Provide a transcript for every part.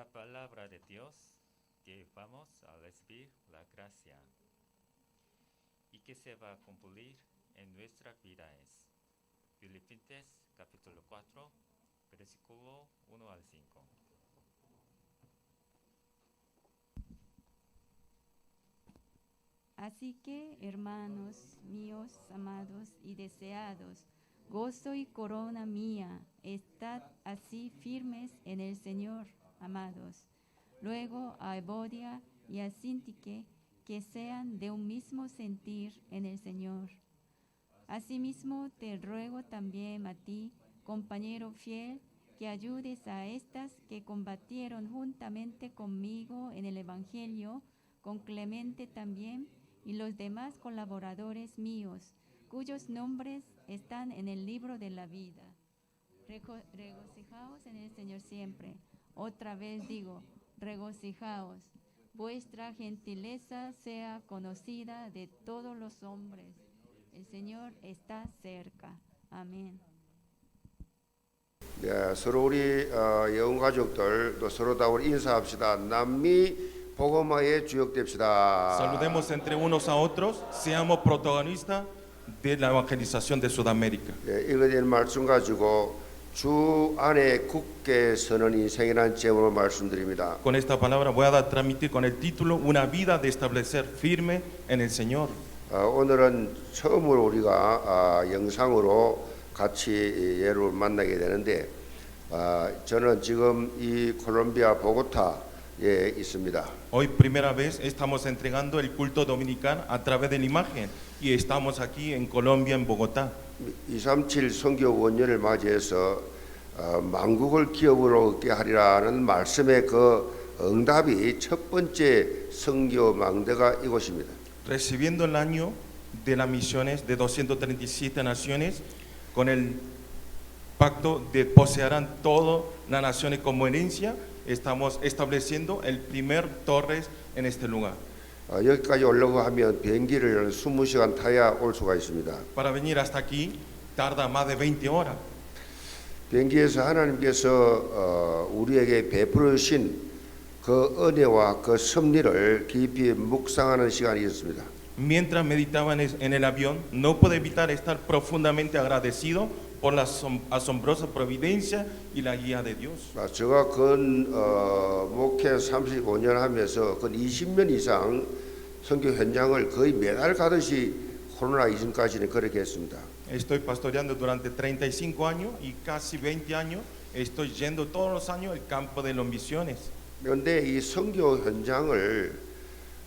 la palabra de Dios que vamos a recibir la gracia y que se va a cumplir en nuestra vida es Filipenses capítulo 4, versículo 1 al 5. Así que, hermanos míos, amados y deseados, gozo y corona mía, estad así firmes en el Señor, amados. Luego a Evodia y a Síntique, que sean de un mismo sentir en el Señor. Asimismo, te ruego también a ti, compañero fiel, que ayudes a estas que combatieron juntamente conmigo en el Evangelio, con Clemente también, y los demás colaboradores míos, cuyos nombres están en el libro de la vida. Regocijaos en el Señor siempre. Otra vez digo, regocijaos. Vuestra gentileza sea conocida de todos los hombres. El Señor está cerca. Amén. 네, 서로 우리 영혼 가족들 또 서로 다 우리 인사합시다. 남미 복음화에 주역됩시다. Saludemos entre unos a otros, seamos protagonistas de la evangelización de Sudamérica. 예, 읽어진 말씀 가지고 주 안에 굳게 서는 인생이라는 제목으로 말씀드립니다. Con esta palabra voy a transmitir con el título Una vida de establecer firme en el Señor. 오늘은 처음으로 우리가 영상으로 같이 예를 만나게 되는데 저는 지금 이 콜롬비아 보고타에 있습니다. Hoy primera vez estamos entregando el culto dominical a través de la imagen y estamos aquí en Colombia, en Bogotá. 237 선교 원년을 맞이해서 만국을 기업으로 얻게 하리라는 말씀의 그 응답이 첫 번째 선교 망대가 이곳입니다. Recibiendo el año de las misiones de 237 naciones con el pacto de poseerán todas las naciones como herencia, estamos estableciendo el primer torres en este lugar. 여기까지 오려고 하면 비행기를 20시간 타야 올 수가 있습니다. Para venir hasta aquí tarda más de 20 horas. 비행기에서 하나님께서 우리에게 베풀어 주신 그 은혜와 그 섭리를 깊이 묵상하는 시간이 있었습니다. Mientras meditaba en el avión, no pude evitar estar profundamente agradecido por la asombrosa providencia y la guía de Dios. 제가 목회 35년 하면서 근 20년 이상 선교 현장을 거의 매달 가듯이 코로나 이전까지는 그렇게 했습니다. Estoy pastoreando durante 35 años y casi 20 años estoy yendo todos los años al campo de las misiones. 그런데 이 선교 현장을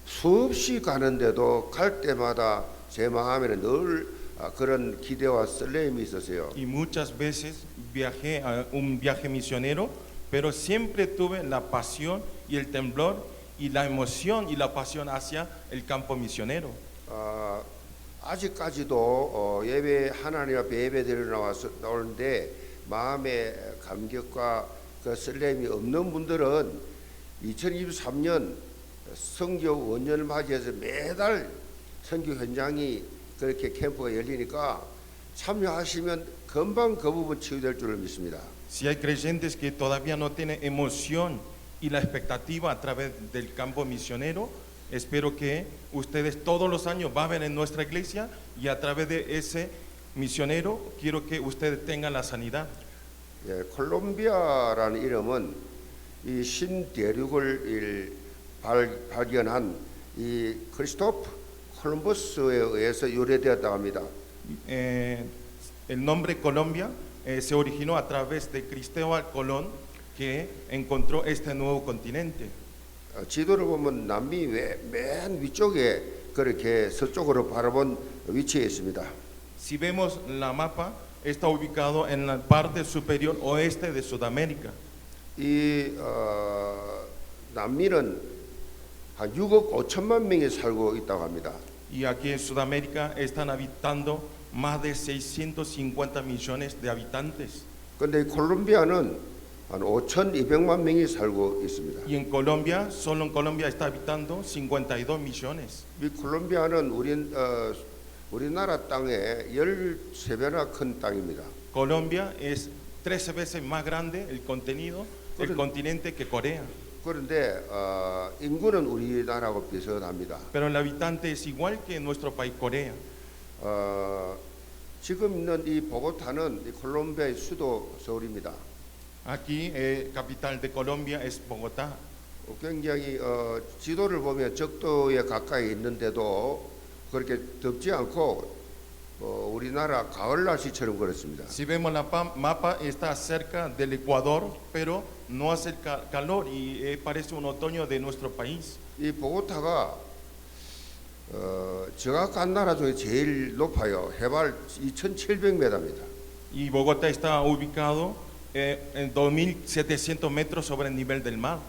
수없이 가는데도 갈 때마다 제 마음에는 늘 그런 기대와 설렘이 있었어요. Y muchas veces viajé a un viaje misionero, pero siempre tuve la pasión y el temblor y la emoción y la pasión hacia el campo misionero. 아직까지도 예배 하나님 앞에 예배드리러 나오는데 마음의 감격과 그 설렘이 없는 분들은 2023년 선교 원년을 맞이해서 매달 선교 현장이 그렇게 캠프가 열리니까 참여하시면 금방 그 부분 치유될 줄을 믿습니다. Si hay creyentes que todavía no tienen emoción y la expectativa a través del campo misionero, espero que ustedes todos los años van a ver en nuestra iglesia y a través de ese misionero quiero que ustedes tengan la sanidad. 예, 콜롬비아라는 이름은 이 신대륙을 발견한 이 크리스토프 콜럼버스에 의해서 유래되었다고 합니다. El nombre Colombia se originó a través de Cristóbal Colón que encontró este nuevo continente. 지도를 보면 남미 맨 위쪽에 그렇게 서쪽으로 바라본 위치에 있습니다. Si vemos la mapa, está ubicado en la parte superior oeste de Sudamérica. 이 남미는 한 6억 5천만 명이 살고 있다고 합니다. Y aquí en Sudamérica están habitando más de 650 millones de habitantes. 그런데 콜롬비아는 한 5,200만 명이 살고 있습니다. Y en Colombia, solo en Colombia está habitando 52 millones. 이 콜롬비아는 우리나라 땅에 13배나 큰 땅입니다. Colombia es 13 veces más grande el contenido el Pero- continente que Corea. 그런데 인구는 우리나라하고 비슷합니다. Pero el habitante es igual que en nuestro país, Corea. 지금 있는 이 보고타는 이 콜롬비아의 수도 서울입니다. Aquí, capital de Colombia es Bogotá. 굉장히 지도를 보면 적도에 가까이 있는데도 그렇게 덥지 않고 우리나라 가을 날씨처럼 그렇습니다. Si vemos la mapa, está cerca del Ecuador, pero no hace el calor y parece un otoño de nuestro país. 이 보고타가 제가 간 나라 중에 제일 높아요. 해발 2,700m입니다. Y Bogotá está ubicado en 2.700 metros sobre el nivel del mar.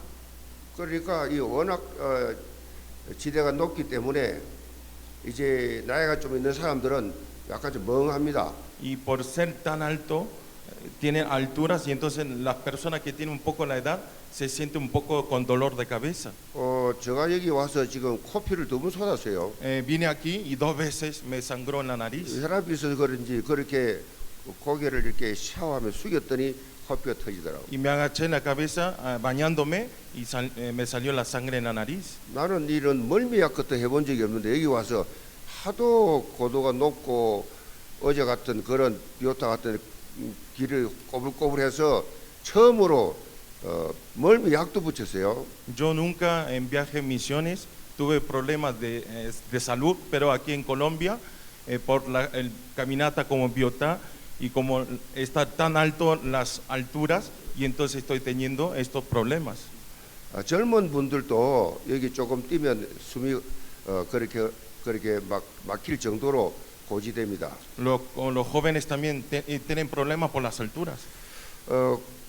그러니까 이 워낙 지대가 높기 때문에 이제 나이가 좀 있는 사람들은 약간 좀 멍합니다. Y por ser tan alto, tiene alturas y entonces las personas que tienen un poco la edad se sienten un poco con dolor de cabeza. 제가 여기 와서 지금 코피를 2번 쏟았어요. Vine aquí y 2 veces me sangró en la nariz. 혈압이 있어서 그런지 그렇게 고개를 이렇게 샤워하며 숙였더니 코피가 터지더라고요. Y me agaché en la cabeza bañándome y me salió la sangre en la nariz. 나는 이런 멀미약 같은 해본 적이 없는데 여기 와서 하도 고도가 높고 어제 같은 그런 비오타 같은 길을 꼬불꼬불해서 처음으로 멀미약도 붙였어요. Yo nunca en viaje en misiones tuve problemas de salud, pero aquí en Colombia, por el caminata como Biotá y como está tan alto las alturas, y entonces estoy teniendo estos problemas. 젊은 분들도 여기 조금 뛰면 숨이 그렇게 막 막힐 정도로 고지됩니다. Los jóvenes también tienen problemas por las alturas.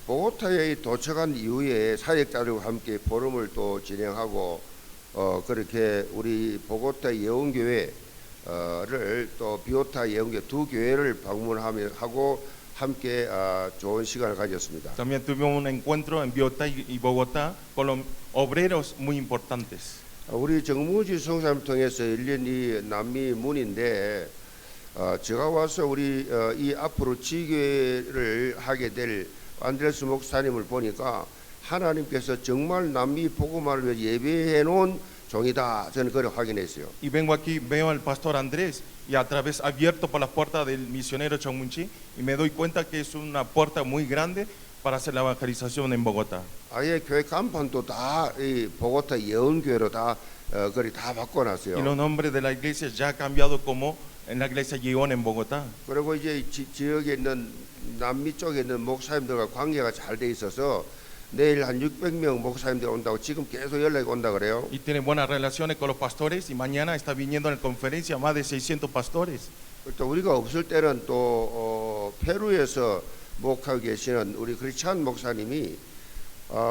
보고타에 도착한 이후에 사역자들과 함께 포럼을 또 진행하고 그렇게 우리 보고타 예언교회를 또 비오타 예언교회 두 교회를 방문하고 함께 좋은 시간을 가졌습니다. También tuvimos un encuentro en Biotá y Bogotá con los obreros muy importantes. 우리 정무지 성사를 통해서 열린 이 남미 문인데 제가 와서 우리 이 앞으로 지교회를 하게 될 안드레스 목사님을 보니까 하나님께서 정말 남미 복음화를 위해 예배해 놓은 종이다. 저는 그걸 확인했어요. Y vengo aquí, veo al pastor Andrés y a través abierto por la puerta del misionero Chongmunchi y me doy cuenta que es una puerta muy grande para hacer la evangelización en Bogotá. 아예 교회 간판도 다 이 보고타 예언교회로 다 거리 다 Y 바꿔놨어요. los nombres de la iglesia ya ha cambiado como en la iglesia Yeon en Bogotá. 그리고 이제 지역에 있는 남미 쪽에 있는 목사님들과 관계가 잘 돼 있어서 내일 한 600명 목사님들 온다고 지금 계속 연락이 온다 그래요. Y tiene buenas relaciones con los pastores y mañana está viniendo en la conferencia más de 600 pastores. 또 우리가 없을 때는 또 페루에서 목하고 계시는 우리 크리스찬 목사님이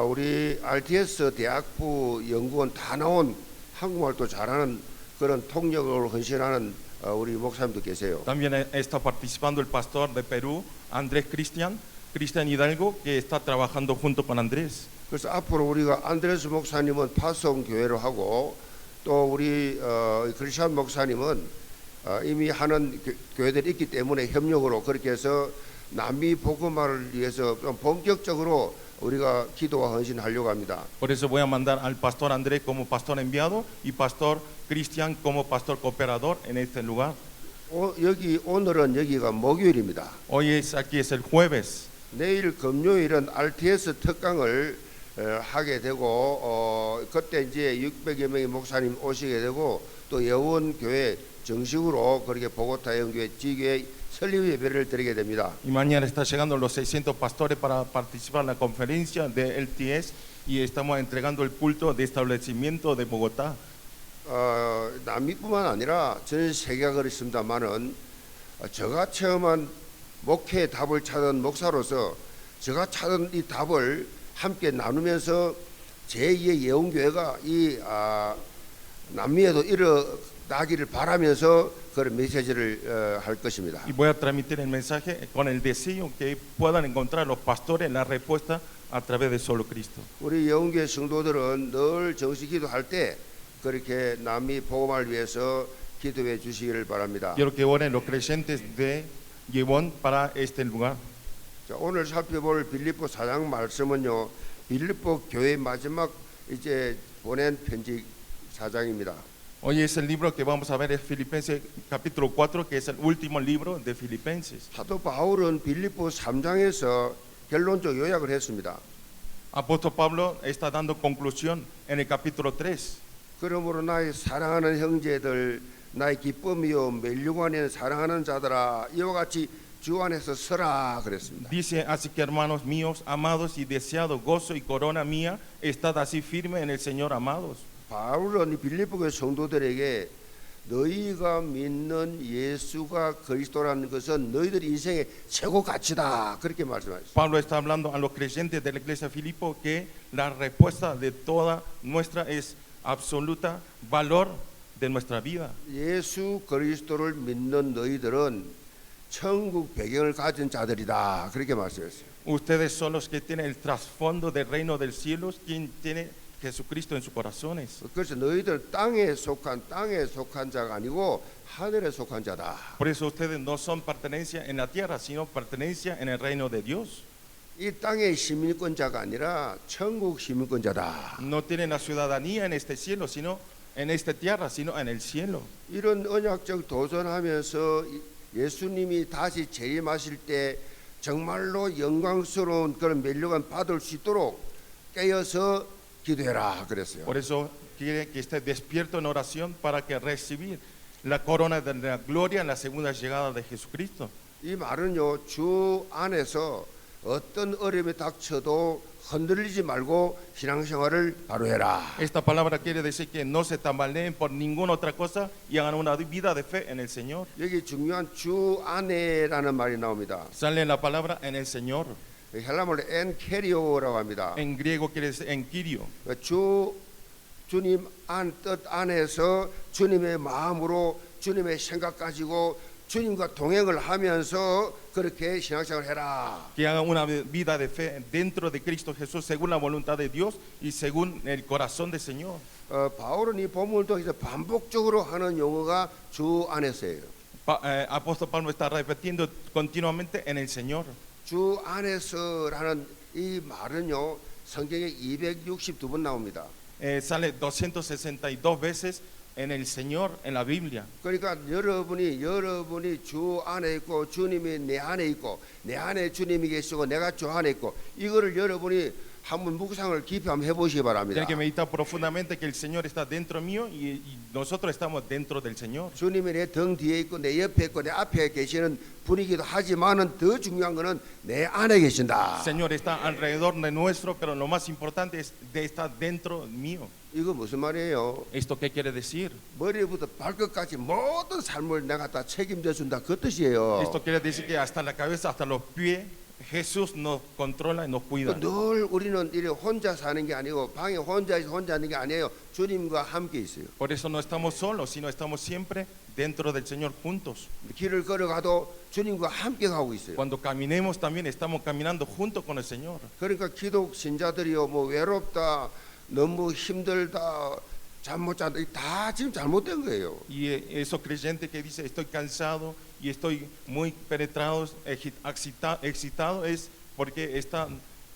우리 RTS 대학부 연구원 다 나온 한국말도 잘하는 그런 통역으로 헌신하는 우리 목사님도 계세요. También está participando el pastor de Perú, Andrés Cristian Hidalgo, que está trabajando junto con Andrés. 그래서 앞으로 우리가 안드레스 목사님은 파송 교회로 하고 또 우리 크리스찬 목사님은 이미 하는 교회들이 있기 때문에 협력으로 그렇게 해서 남미 복음화를 위해서 좀 본격적으로 우리가 기도와 헌신하려고 합니다. Por eso voy a mandar al pastor Andrés como pastor enviado y pastor Cristian como pastor cooperador en este lugar. 오늘은 여기가 목요일입니다. Hoy aquí es el jueves. 내일 금요일은 RTS 특강을 하게 되고 그때 이제 600여 명의 목사님 오시게 되고 또 예원 교회 정식으로 그렇게 보고타 예원교회 지교회 설립 예배를 드리게 됩니다. Y mañana está llegando los 600 pastores para participar en la conferencia de LTS y estamos entregando el culto de establecimiento de Bogotá. 남미뿐만 아니라 전 세계가 그렇습니다만은 제가 체험한 목회의 답을 찾은 목사로서 제가 찾은 이 답을 함께 나누면서 제2의 예언교회가 이 남미에도 일어나기를 바라면서 그런 메시지를 할 것입니다. Y voy a transmitir el mensaje con el deseo que puedan encontrar los pastores la respuesta a través de solo Cristo. 우리 예언교회 성도들은 늘 정식 기도할 때 그렇게 남미 복음화를 위해서 기도해 주시기를 바랍니다. Quiero que oren los creyentes de Yeon para este lugar. 자, 오늘 살펴볼 빌립보 4장 말씀은요 빌립보 교회 마지막 이제 보낸 편지 4장입니다. Hoy es el libro que vamos a ver, es Filipenses capítulo 4, que es el último libro de Filipenses. 사도 바울은 빌립보 3장에서 결론적 요약을 했습니다. Apóstol Pablo está dando conclusión en el capítulo 3. 그러므로 나의 사랑하는 형제들, 나의 기쁨이요 멸류관 안에 사랑하는 자들아, 이와 같이 주 안에서 서라 그랬습니다. Dice, así que hermanos míos, amados y deseados, gozo y corona mía, estad así firme en el Señor, amados. 바울은 이 빌립보 교회 성도들에게 너희가 믿는 예수가 그리스도라는 것은 너희들 인생의 최고 가치다 그렇게 말씀하셨어요. Pablo está hablando a los creyentes de la iglesia de Filipo que la respuesta de toda nuestra es absoluta valor de nuestra vida. 예수 그리스도를 믿는 너희들은 천국 배경을 가진 자들이다 그렇게 말씀했어요. Ustedes son los que tienen el trasfondo del reino del cielo, quien tiene Jesucristo en sus corazones. 그래서 너희들 땅에 속한 자가 아니고 하늘에 속한 자다. Por eso ustedes no son pertenencia en la tierra, sino pertenencia en el reino de Dios. 이 땅의 시민권자가 아니라 천국 시민권자다. No tienen la ciudadanía en este cielo, sino en esta tierra, sino en el cielo. 이런 언약적 도전하면서 예수님이 다시 재림하실 때 정말로 영광스러운 그런 멸류관 받을 수 있도록 깨어서 기도해라 그랬어요. Por eso quiere que esté despierto en oración para que recibir la corona de la gloria en la segunda llegada de Jesucristo. 이 말은요, 주 안에서 어떤 어려움이 닥쳐도 흔들리지 말고 신앙생활을 바로 해라. Esta palabra quiere decir que no se tambaleen por ninguna otra cosa y hagan una vida de fe en el Señor. 여기 중요한 주 안에라는 말이 나옵니다. Sale la palabra en el Señor. 헬라말로 엔케리오라고 합니다. En griego quiere decir en Kyrio. 주님 뜻 안에서 주님의 마음으로 주님의 생각 가지고 주님과 동행을 하면서 그렇게 신앙생활을 해라. Que hagan una vida de fe dentro de Cristo Jesús según la voluntad de Dios y según el corazón del Señor. 바울은 이 본문을 통해서 반복적으로 하는 용어가 주 안에서예요. Apóstol Pablo está repitiendo continuamente en el Señor. 주 안에서라는 이 말은요, 성경에 262번 나옵니다. Sale 262 veces en el Señor en la Biblia. 그러니까 여러분이 주 안에 있고 주님이 내 안에 있고 내 안에 주님이 계시고 내가 주 안에 있고 이거를 여러분이 한번 묵상을 깊이 한번 해보시기 바랍니다. Tiene que meditar profundamente que el Señor está dentro mío y nosotros estamos dentro del Señor. 주님이 내 등 뒤에 있고 내 옆에 있고 내 앞에 계시는 분이기도 하지만은 더 중요한 거는 내 안에 계신다. El Señor está alrededor de nuestro, pero lo más importante es de estar dentro mío. 이거 무슨 말이에요? ¿Esto qué quiere decir? 머리부터 발끝까지 모든 삶을 내가 다 책임져 준다 그 뜻이에요. Esto quiere decir que hasta la cabeza, hasta los pies, Jesús nos controla y nos cuida. 늘 우리는 이래 혼자 사는 게 아니고 방에 혼자 있는 게 아니에요. 주님과 함께 있어요. Por eso no estamos solos, sino estamos siempre dentro del Señor juntos. 길을 걸어가도 주님과 함께 가고 있어요. Cuando caminemos también estamos caminando junto con el Señor. 그러니까 기독 신자들이요, 뭐 외롭다, 너무 힘들다, 잠 못 잔다, 다 지금 잘못된 거예요. Y esos creyentes que dicen estoy cansado y estoy muy penetrado, excitado, es porque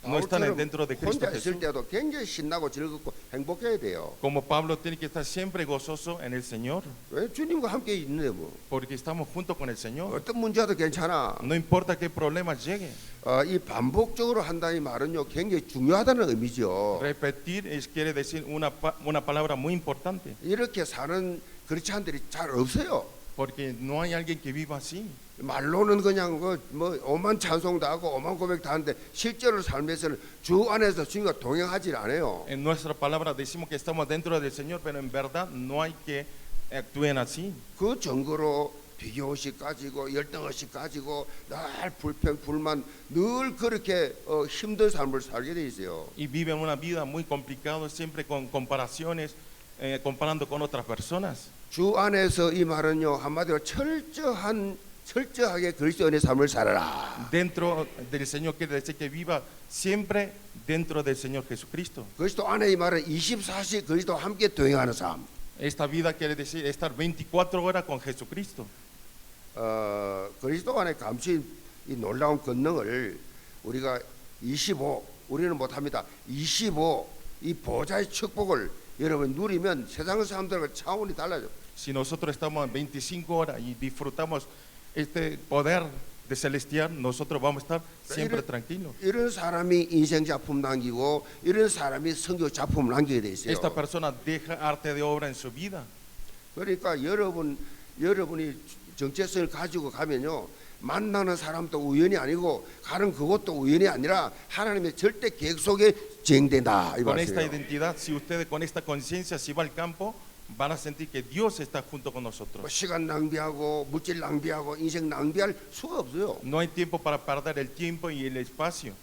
no están dentro de Cristo 혼자 있을 Jesús. 때도 굉장히 신나고 즐겁고 행복해야 돼요. Como Pablo tiene que estar siempre gozoso en el Señor, 왜? 주님과 함께 있는데 뭐 porque estamos junto con el Señor. 어떤 문제도 괜찮아. No importa qué problemas lleguen. 이 반복적으로 한다는 이 말은요, 굉장히 중요하다는 의미죠. Repetir quiere decir una palabra muy importante, 이렇게 사는 크리스찬들이 잘 없어요. porque no hay alguien que viva así. 말로는 그냥 뭐 오만 찬송도 하고 오만 고백도 하는데 실제로 삶에서는 주 안에서 주님과 동행하지 않아요. En nuestra palabra decimos que estamos dentro del Señor, pero en verdad no hay que actúen así. 그 증거로 비교의식 가지고 열등의식 가지고 늘 불평 불만 늘 그렇게 힘든 삶을 살게 돼 있어요. Y viven una vida muy complicada, siempre con comparaciones, comparando con otras personas. 주 안에서 이 말은요, 한마디로 철저하게 그리스도인의 삶을 살아라. Dentro del Señor quiere decir que viva siempre dentro del Señor Jesucristo. 그리스도 안에 이 말은 24시 그리스도와 함께 동행하는 삶. Esta vida quiere decir estar 24 horas con Jesucristo. 그리스도 안에 감추인 이 놀라운 권능을 우리가 25 우리는 못합니다. 25 이 보좌의 축복을 여러분 누리면 세상 사람들과 차원이 달라져. Si nosotros estamos en 25 horas y disfrutamos este poder de celestial, nosotros vamos a estar siempre tranquilos. 이런 사람이 인생 작품 남기고 이런 사람이 성교 작품을 남기게 돼 있어요. Esta persona deja arte de obra en su vida. 그러니까 여러분이 정체성을 가지고 가면요, 만나는 사람도 우연이 아니고 가는 그것도 우연이 아니라 하나님의 절대 계획 속에 진행된다 이 Con esta 말이에요. identidad, si ustedes con esta conciencia, si va al campo, van a sentir que Dios está junto con 뭐 nosotros. 시간 낭비하고 물질 낭비하고 인생 낭비할 수가 없어요. No hay tiempo para perder el tiempo y el espacio,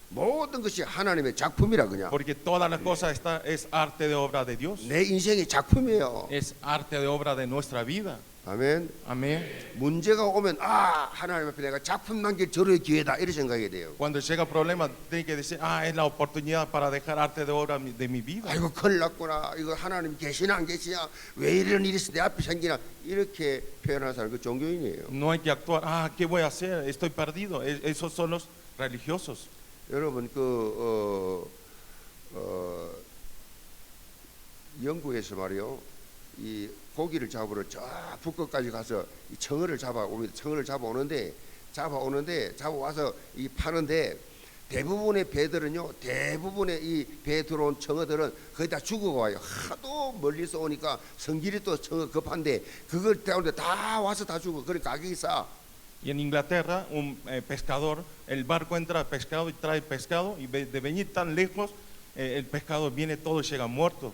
모든 것이 하나님의 작품이라 그냥. porque todas las cosas es arte de obra de Dios, 내 인생의 작품이에요. es arte de obra de nuestra vida. 아멘. Amén. 문제가 오면 하나님 앞에 내가 작품 남길 절호의 기회다 이렇게 생각해야 돼요. Cuando llega problema, tiene que decir, es la oportunidad para dejar arte de obra de mi vida. 아이고 큰일 났구나. 이거 하나님 계시나 안 계시냐. 왜 이런 일이 내 앞에 생기나. 이렇게 표현하는 사람 그 종교인이에요. No hay que actuar, ¿qué voy a hacer? Estoy perdido. Esos son los religiosos. 여러분 영국에서 말이요, 이 고기를 잡으러 저 북극까지 가서 이 청어를 잡아옵니다. 청어를 잡아오는데 잡아와서 이 파는데 대부분의 배들은요, 대부분의 이 배에 들어온 청어들은 거의 다 죽어와요. 하도 멀리서 오니까 성질이 또 청어 급한데 그걸 때우는데 다 와서 다 죽어. 그러니까 가격이 싸. Y en Inglaterra, un pescador, el barco entra pescado y trae pescado, y de venir tan lejos, el pescado viene todo y llega muerto.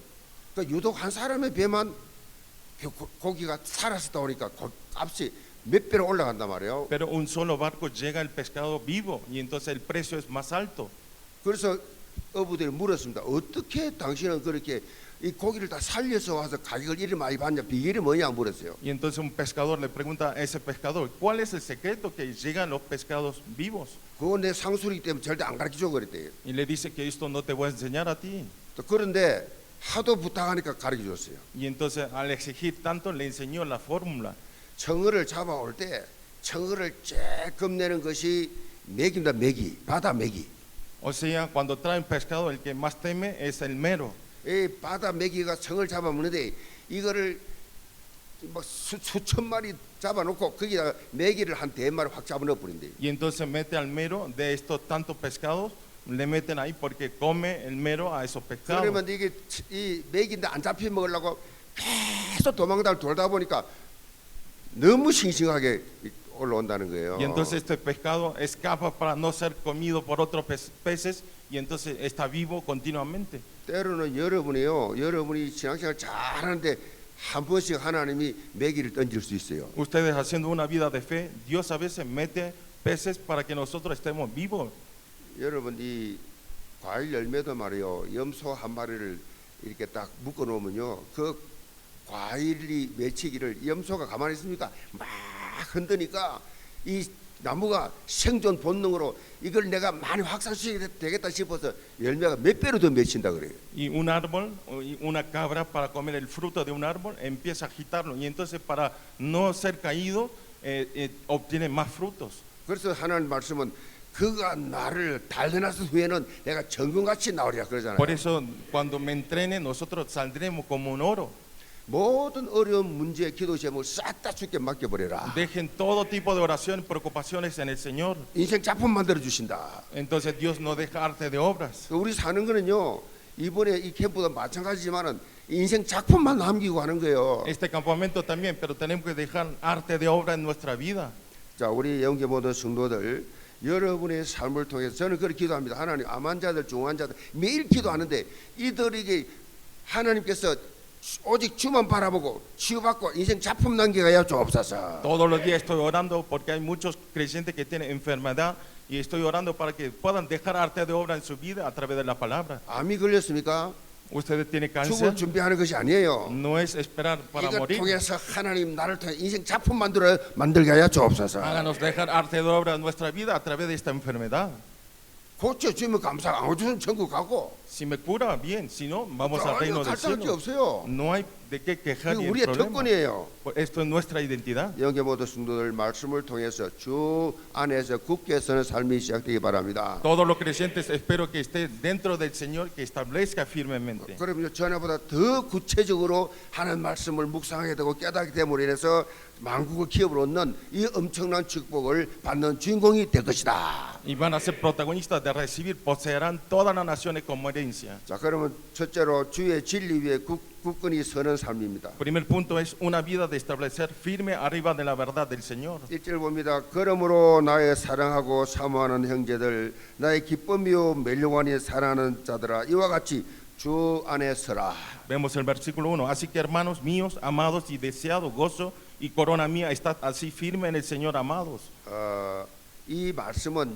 그러니까 유독 한 사람의 배만 고기가 살았다 보니까 값이 몇 배로 올라간단 말이에요. Pero un solo barco llega el pescado vivo, y entonces el precio es más alto. 그래서 어부들이 물었습니다. 어떻게 당신은 그렇게 이 고기를 다 살려서 와서 가격을 이리 많이 받냐, 비결이 뭐냐 물었어요. Y entonces un pescador le pregunta a ese pescador, ¿cuál es el secreto que llegan los pescados vivos? 그거 내 상술이기 때문에 절대 안 가르쳐줘 그랬대요. Y le dice que esto no te voy a enseñar a ti. 또 그런데 하도 부탁하니까 가르쳐줬어요. Y entonces al exigir tanto le enseñó la fórmula. 청어를 잡아올 때 청어를 쬐끔 내는 것이 맥입니다. 맥이, 바다 맥이. O sea, cuando traen pescado, el que más teme es el mero. 이 바다 메기가 청을 잡아먹는데 이거를 막 수천 마리 잡아놓고 거기다 메기를 한 100마리 확 잡아넣어 버린대. Y entonces mete al mero de estos tantos pescados, le meten ahí porque come el mero a esos pescados. 그러면 이게 이 메기인데 안 잡혀 먹으려고 계속 도망다를 돌다 보니까 너무 싱싱하게 올라온다는 거예요. Y entonces este pescado escapa para no ser comido por otros peces, y entonces está vivo continuamente. 때로는 여러분이 신앙생활 잘하는데 한 번씩 하나님이 메기를 던질 수 있어요. Ustedes haciendo una vida de fe, Dios a veces mete peces para que nosotros estemos vivos. 여러분 이 과일 열매도 말이요, 염소 한 마리를 이렇게 딱 묶어 놓으면요, 그 과일이 맺히기를 염소가 가만히 있습니까? 막 흔드니까 이 나무가 생존 본능으로 이걸 내가 많이 확산시켜야 되겠다 싶어서 열매가 몇 배로 더 맺힌다 그래요. Y un árbol, una cabra para comer el fruto de un árbol empieza a agitarlo, y entonces para no ser caído obtiene más frutos. 그래서 하나님 말씀은 그가 나를 단련하신 후에는 내가 정금같이 나오리라 그러잖아요. Por eso cuando me entrene nosotros saldremos como un oro. 모든 어려운 문제, 기도 제목을 싹 다 주께 맡겨버려라. Dejen todo tipo de oración y preocupaciones en el Señor. 인생 작품 만들어 주신다. Entonces Dios no deja arte de obras. 우리 사는 거는요, 이번에 이 캠프도 마찬가지지만은 인생 작품만 남기고 하는 거예요. Este campamento también, pero tenemos que dejar arte de obra en nuestra vida. 자, 우리 영계 모든 성도들, 여러분의 삶을 통해서 저는 그렇게 기도합니다. 하나님, 암 환자들, 중환자들 매일 기도하는데 이들에게 하나님께서 오직 주만 바라보고 치유받고 인생 작품 남겨가야 주옵소서. Todos los días estoy orando porque hay muchos creyentes que tienen enfermedad, y estoy orando para que puedan dejar arte de obra en su vida a través de la palabra. 암이 걸렸습니까? Ustedes tienen cáncer, 죽을 준비하는 것이 아니에요. no es esperar para 이걸 morir. 통해서 하나님 나를 통해 인생 작품 만들게 하여 주옵소서. Háganos dejar arte de obra en nuestra vida a través de esta enfermedad. 고쳐주면 감사하고 안 고쳐주면 천국 가고. Si me cura, bien. Si no, vamos al 전혀 reino del 탈탈할 게 cielo. 없어요. No hay de qué quejar 이게 ni el 우리의 problema. 특권이에요. Esto es nuestra identidad. 영계 모든 성도들 말씀을 통해서 주 안에서 굳게 서는 삶이 시작되기 바랍니다. Todos los creyentes espero que esté dentro del Señor, que establezca firmemente. 그러면 전에보다 더 구체적으로 하는 말씀을 묵상하게 되고 깨닫게 됨으로 인해서 만국의 기업을 얻는 이 엄청난 축복을 받는 주인공이 될 것이다. Y van a ser protagonistas de recibir, poseerán todas las naciones como herencia. 자, 그러면 첫째로 주의 진리 위에 굳건히 서는 삶입니다. Primer punto es una vida de establecer firme arriba de la verdad del Señor. 1절 봅니다. 그러므로 나의 사랑하고 사모하는 형제들, 나의 기쁨이요 멜령하니 사랑하는 자들아, 이와 같이 주 안에 서라. Vemos el versículo 1. Así que hermanos míos, amados y deseados, gozo y corona mía, estad así firme en el Señor, amados. 이 말씀은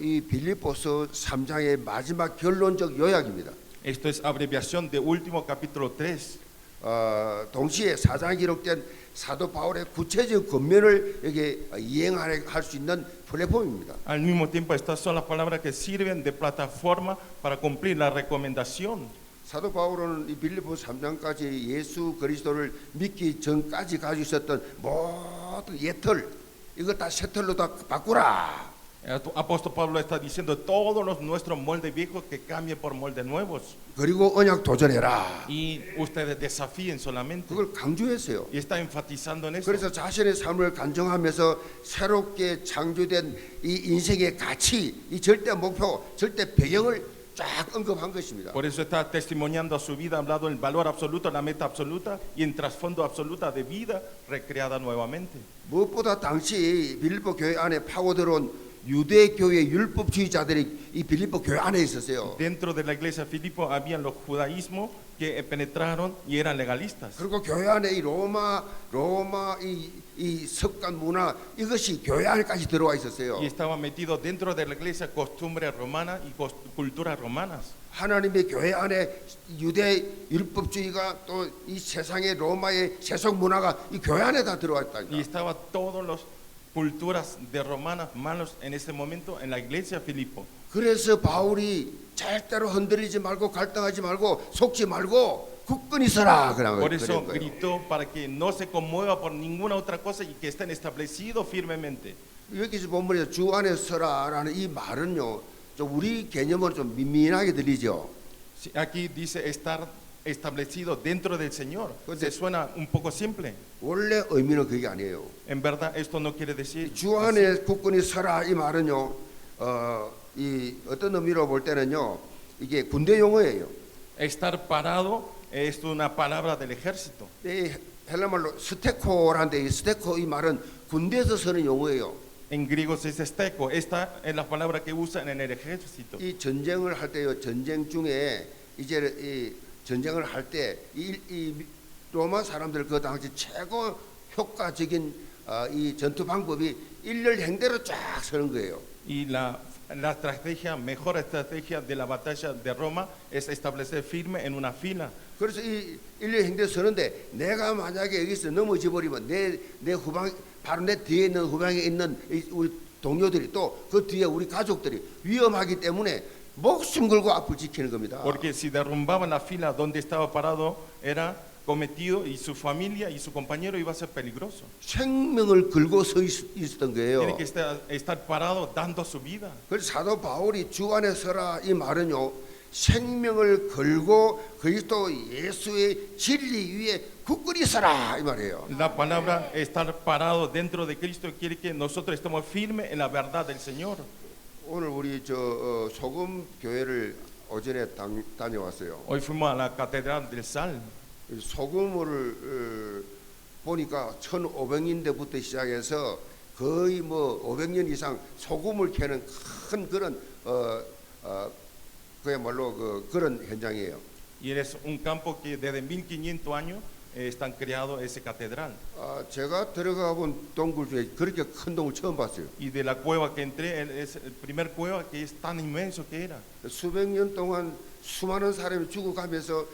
이 빌립보서 3장의 마지막 결론적 요약입니다. Esto es abreviación de último capítulo 3. 동시에 4장에 기록된 사도 바울의 구체적 권면을 여기 이행할 수 있는 플랫폼입니다. Al mismo tiempo, estas son las palabras que sirven de plataforma para cumplir la recomendación. 사도 바울은 이 빌립보 3장까지 예수 그리스도를 믿기 전까지 가지고 있었던 모든 옛틀 이거 다 새 틀로 다 바꾸라. El apóstol Pablo está diciendo todos los nuestros moldes viejos que cambien por moldes nuevos. 그리고 언약 도전해라. Y ustedes desafíen solamente. 그걸 강조했어요. Y está enfatizando en eso. 그래서 자신의 삶을 간증하면서 새롭게 창조된 이 인생의 가치, 이 절대 목표, 절대 배경을 쫙 언급한 것입니다. Por eso está testimoniando a su vida, hablando del valor absoluto, la meta absoluta y en trasfondo absoluta de vida recreada nuevamente. 무엇보다 당시 빌립보 교회 안에 파고들어온 유대 교회 율법주의자들이 이 빌립보 교회 안에 있었어요. Dentro de la iglesia de Filipo habían los judaísmos que penetraron y eran legalistas. 그리고 교회 안에 이 로마 이 습관 문화 이것이 교회 안에까지 들어와 있었어요. Y estaban metidos dentro de la iglesia costumbres romanas y culturas romanas. 하나님의 교회 안에 유대 율법주의가 또 이 세상의 로마의 세속 문화가 이 교회 안에 다 들어와 Y 있다니까. estaban todas las culturas de romanas malos en ese momento en la iglesia de Filipo. 그래서 바울이 절대로 흔들리지 말고 갈등하지 말고 속지 말고 굳건히 서라 그런 Por eso 거예요. gritó para que no se conmueva por ninguna otra cosa y que estén establecidos firmemente. 여기서 본문에서 주 안에 서라라는 이 말은요, 좀 우리 개념으로 좀 민민하게 들리죠. Aquí dice estar establecido dentro del Señor. Se suena un poco simple. 원래 의미는 그게 아니에요. En verdad esto no quiere decir 주 안에 굳건히 서라 이 말은요, 이 어떤 의미로 볼 때는요, 이게 군대 용어예요. estar parado es una palabra del ejército. 이 헬라말로 스테코라는데 이 스테코 이 말은 군대에서 쓰는 용어예요. En griego se dice steko. Esta es la palabra que usan en el ejército. 이 전쟁을 할 때요, 전쟁 중에 이제 이 전쟁을 할 때 이 로마 사람들 그 당시 최고 효과적인 이 전투 방법이 일렬 행대로 쫙 서는 거예요. Y la estrategia, mejor estrategia de la batalla de Roma es establecer firme en una fila. 그래서 이 일렬 행대 서는데 내가 만약에 여기서 넘어져 버리면 내 후방 바로 내 뒤에 있는 후방에 있는 우리 동료들이 또 그 뒤에 우리 가족들이 위험하기 때문에 목숨 걸고 앞을 지키는 겁니다. Porque si derrumbaban la fila donde estaba parado era cometido y su familia y su compañero iba a ser peligroso. 생명을 걸고 서 있었던 거예요. Tiene que estar parado dando su vida. 그래서 사도 바울이 주 안에 서라 이 말은요, 생명을 걸고 그리스도 예수의 진리 위에 굳건히 서라 이 말이에요. La palabra estar parado dentro de Cristo quiere que nosotros estemos firmes en la verdad del Señor. 오늘 우리 소금 교회를 오전에 다녀왔어요. Hoy fuimos a la catedral del Sal. 소금을 보니까 1500년대부터 시작해서 거의 뭐 500년 이상 소금을 캐는 큰 그런 그야말로 그런 현장이에요. Y es un campo que desde 1500 años están creado ese catedral. 제가 들어가 본 동굴 중에 그렇게 큰 동굴 처음 봤어요. Y de la cueva que entré es el primer cueva que es tan inmenso que era. 수백 년 동안 수많은 사람이 죽어가면서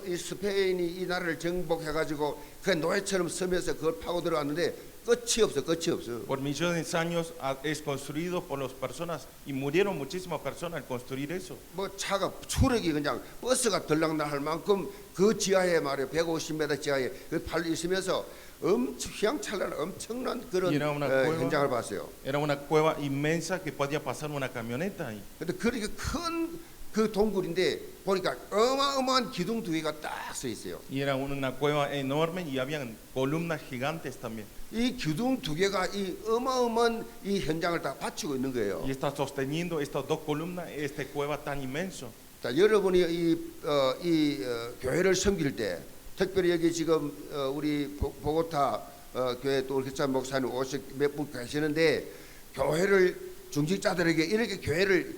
이 스페인이 이 나라를 정복해가지고 그 노예처럼 서면서 그걸 파고 들어왔는데 끝이 없어, 끝이 없어. Por millones de años es construido por las personas y murieron muchísimas personas al construir eso. 뭐 차가 추력이 그냥 버스가 들락날할 만큼 그 지하에 말이야 150m 지하에 그 팔 있으면서 엄청 휘황찬란한 엄청난 그런 Era una cueva. 현장을 봤어요. Era una cueva inmensa que podía pasar una camioneta ahí. 근데 그렇게 큰 그 동굴인데 보니까 어마어마한 기둥 두 개가 딱 서 있어요. Y era una cueva enorme y habían columnas gigantes también. 이 기둥 두 개가 이 어마어마한 이 현장을 다 받치고 있는 거예요. Y está sosteniendo estas dos columnas esta cueva tan inmenso. 자, 여러분이 교회를 섬길 때 특별히 여기 지금 우리 보고타 교회 또 우리 목사님 몇 분 계시는데 교회를 중직자들에게 이렇게 교회를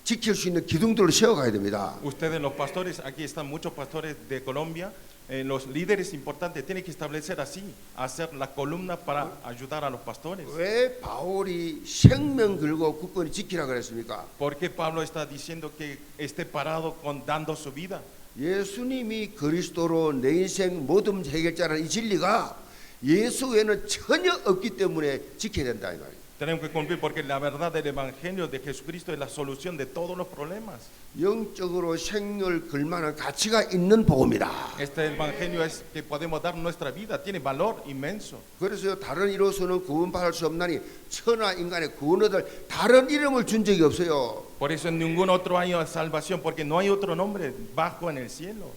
지킬 수 있는 기둥들을 세워가야 됩니다. Ustedes los pastores, aquí están muchos pastores de Colombia, los líderes importantes tienen que establecer así, hacer la columna para ayudar a los pastores. 왜 바울이 생명 걸고 굳건히 지키라 그랬습니까? ¿Por qué Pablo está diciendo que esté parado dando su vida? 예수님이 그리스도로 내 인생 모든 해결자라는 이 진리가 예수 외에는 전혀 없기 때문에 지켜야 된다 이 말이에요. Tenemos que cumplir porque la verdad del Evangelio de Jesucristo es la solución de todos los problemas. 영적으로 생명을 걸 만한 가치가 있는 복음이다. Este Evangelio es que podemos dar nuestra vida, tiene valor inmenso. 그래서 다른 이로서는 구원받을 수 없나니 천하 인간의 구원 얻을 다른 이름을 준 적이 없어요. Por eso en ningún otro hay salvación, porque no hay otro nombre bajo en el cielo.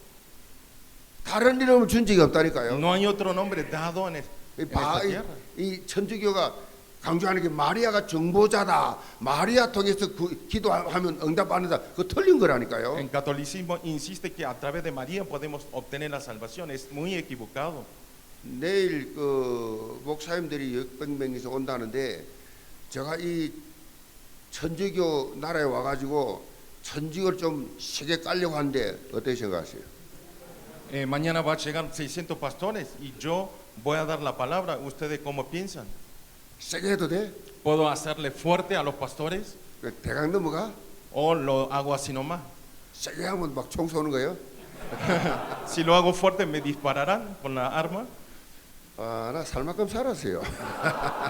다른 이름을 준 적이 없다니까요. No hay otro nombre dado en esta tierra. 이 천주교가 강조하는 게 마리아가 정보자다. 마리아 통해서 기도하면 응답받는다. 그거 틀린 거라니까요. En catolicismo insiste que a través de María podemos obtener la salvación. Es muy equivocado. 내일 그 목사님들이 600명에서 온다는데 제가 이 천주교 나라에 와가지고 천주교를 좀 세게 깔려고 하는데 어떻게 생각하세요? Mañana va a llegar 600 pastores y yo voy a dar la palabra. ¿Ustedes cómo piensan? 세게 해도 돼? ¿Puedo hacerle fuerte a los pastores 대강 넘어가? o lo hago así nomás? 세게 하면 막 총 쏘는 거예요? Si lo hago fuerte, ¿me dispararán con la arma? 아, 나 살 만큼 살았어요.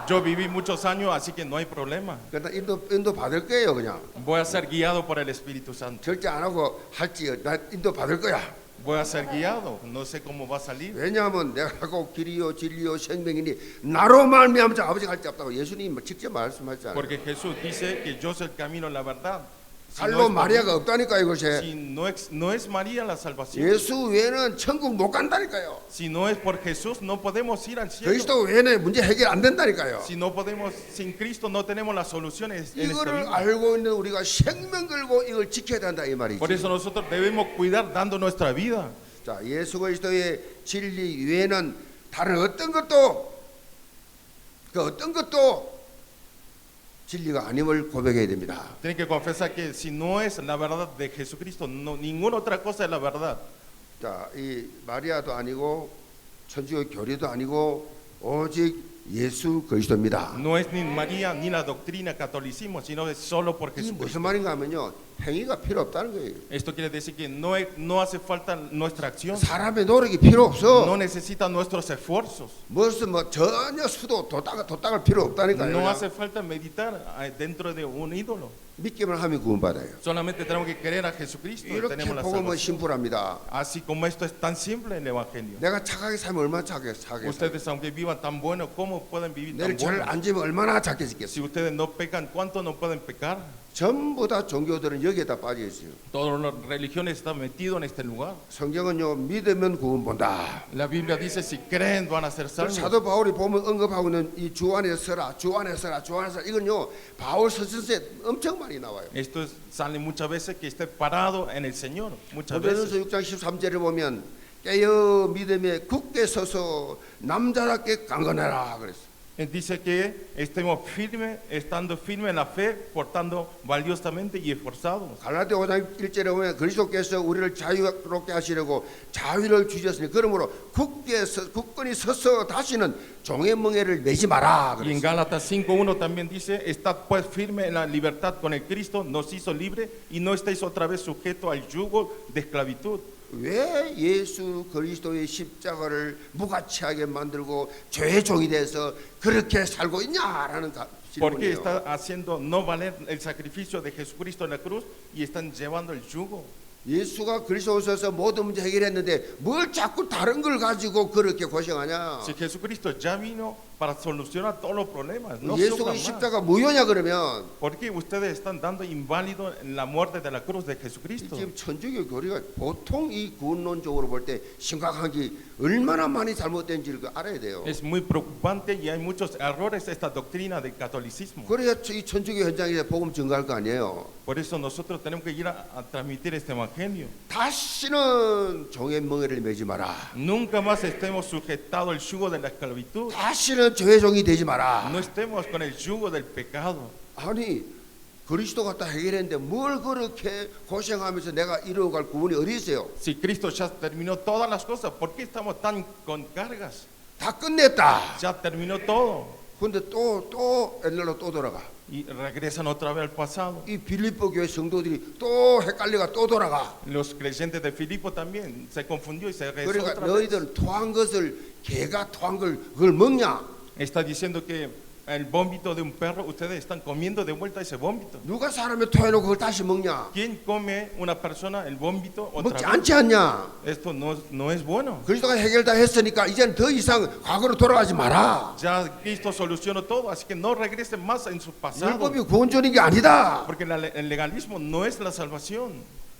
Yo viví muchos años, así que no hay problema. 그러니까 인도 받을 거예요, 그냥. Voy a ser guiado por el Espíritu Santo. 절대 안 하고 할지 나 인도 받을 거야. Voy a ser guiado. No sé cómo va a salir. 왜냐하면 내가 하고 길이요 진리요 생명이니 나로 말미암자 아버지가 할 데 없다고 예수님 직접 말씀하셨잖아요. Porque Jesús dice que yo soy el camino, la verdad. Si no 칼로 es por 마리아가 mí, 없다니까 이것에. si no es María la salvación. 예수 외에는 천국 못 간다니까요. Si no es por Jesús, no podemos ir al cielo. 그리스도 외에는 문제 해결 안 된다니까요. Si no podemos, sin Cristo no tenemos las soluciones en esta 이거를 vida. 알고 있는 우리가 생명 걸고 이걸 지켜야 된다 이 말이지. Por eso nosotros debemos cuidar dando nuestra vida. 자, 예수 그리스도의 진리 외에는 다른 어떤 것도 진리가 아님을 고백해야 됩니다. Tienen que confesar que si no es la verdad de Jesucristo, no, ninguna otra cosa es la verdad. 자, 이 마리아도 아니고 천주교 교리도 아니고 오직 예수 그리스도입니다. No es ni María ni la doctrina catolicismo, sino es solo por 이 Jesucristo. 무슨 말인가 하면요, 행위가 필요 없다는 거예요. Esto quiere decir que no hace falta nuestra acción, 사람의 노력이 필요 no 없어. necesita nuestros esfuerzos, 무슨 뭐 전혀 수도 도닦을 필요 없다니까요. no hace falta meditar dentro de un ídolo. 믿기만 하면 구원받아요. Solamente tenemos que creer a Jesucristo y 이렇게 tenemos la 복음은 salvación. 심플합니다. Así como esto es tan simple el Evangelio. 내가 착하게 살면 얼마나 착하게 살겠어요. Ustedes, aunque vivan tan bueno, ¿cómo pueden vivir tan 내를 죄를 bueno? 안 지면 얼마나 착해 Si 지겠어요. ustedes no pecan, ¿cuánto no pueden pecar? 전부 다 종교들은 여기에다 빠져 있어요. Todas las religiones están metidas en este lugar. 성경은요, 믿으면 구원 본다. La Biblia dice, si creen van a ser salvos. 사도 바울이 보면 언급하고 있는 이 주 안에 서라, 주 안에 서라, 주 안에 서라. 이건요, 바울 서신서에 엄청 많이 나와요. Esto sale muchas veces que esté parado en el Señor. Muchas 고린도전서 veces. 6장 13절에 보면 깨어 믿음에 굳게 서서 남자답게 강건해라 그랬어. Dice que estemos firmes, estando firmes en la fe, portando valiosamente y esforzados. 갈라디아 5장 1절에 보면 그리스도께서 우리를 자유롭게 하시려고 자유를 주셨으니 그러므로 굳건히 서서 다시는 종의 멍에를 매지 마라 Y en 그랬어. Gálatas 5:1 también dice, estad pues firme en la libertad con el Cristo nos hizo libre y no estéis otra vez sujetos al yugo de esclavitud. 왜 예수 그리스도의 십자가를 무가치하게 만들고 죄의 종이 돼서 그렇게 살고 있냐라는 ¿Por qué 질문이에요. está haciendo no valer el sacrificio de Jesucristo en la cruz y están llevando el yugo? 예수가 그리스도 오셔서 모든 문제 해결했는데 뭘 자꾸 다른 걸 가지고 그렇게 고생하냐? Si Jesucristo ya vino para solucionar todos los problemas, no 예수의 sufran más. 십자가 무효냐 그러면 ¿Por qué ustedes están dando inválido la muerte de la cruz de Jesucristo? 지금 천주교 교리가 보통 이 구원론적으로 볼 때 심각한 게 얼마나 많이 잘못된지를 알아야 돼요. Es muy preocupante y hay muchos errores esta doctrina del catolicismo. 그래야 이 천주교 현장에 복음 증가할 거 아니에요. Por eso nosotros tenemos que ir a transmitir este evangelio. 다시는 종의 멍에를 매지 마라. Nunca más estemos sujetados al yugo de la esclavitud. 다시는 죄의 종이 되지 마라. No estemos con el yugo del pecado. 아니 그리스도가 다 해결했는데 뭘 그렇게 고생하면서 내가 이루어갈 구원이 어디 있어요? Si Cristo ya terminó todas las cosas, ¿por qué estamos tan con cargas? 다 끝냈다. Ya terminó todo. 근데 또 옛날로 또 돌아가. Y regresan otra vez al pasado. 이 빌립보 교회 성도들이 또 헷갈려가 또 돌아가. Los creyentes de Filipo también se confundió y se regresó 그러니까 otra vez. 너희들은 토한 것을 개가 토한 걸 그걸 먹냐? Está diciendo que el vómito de un perro, ustedes están comiendo de vuelta ese vómito. 누가 사람이 토해놓고 그걸 다시 먹냐? ¿Quién come una persona el vómito otra 먹지 vez? 않지 않냐? Esto no es bueno. 그리스도가 해결 다 했으니까 이제는 더 이상 과거로 돌아가지 마라. Ya Cristo solucionó todo, así que no regresen más en su pasado. 율법이 구원전인 게 아니다. Porque el legalismo no es la salvación.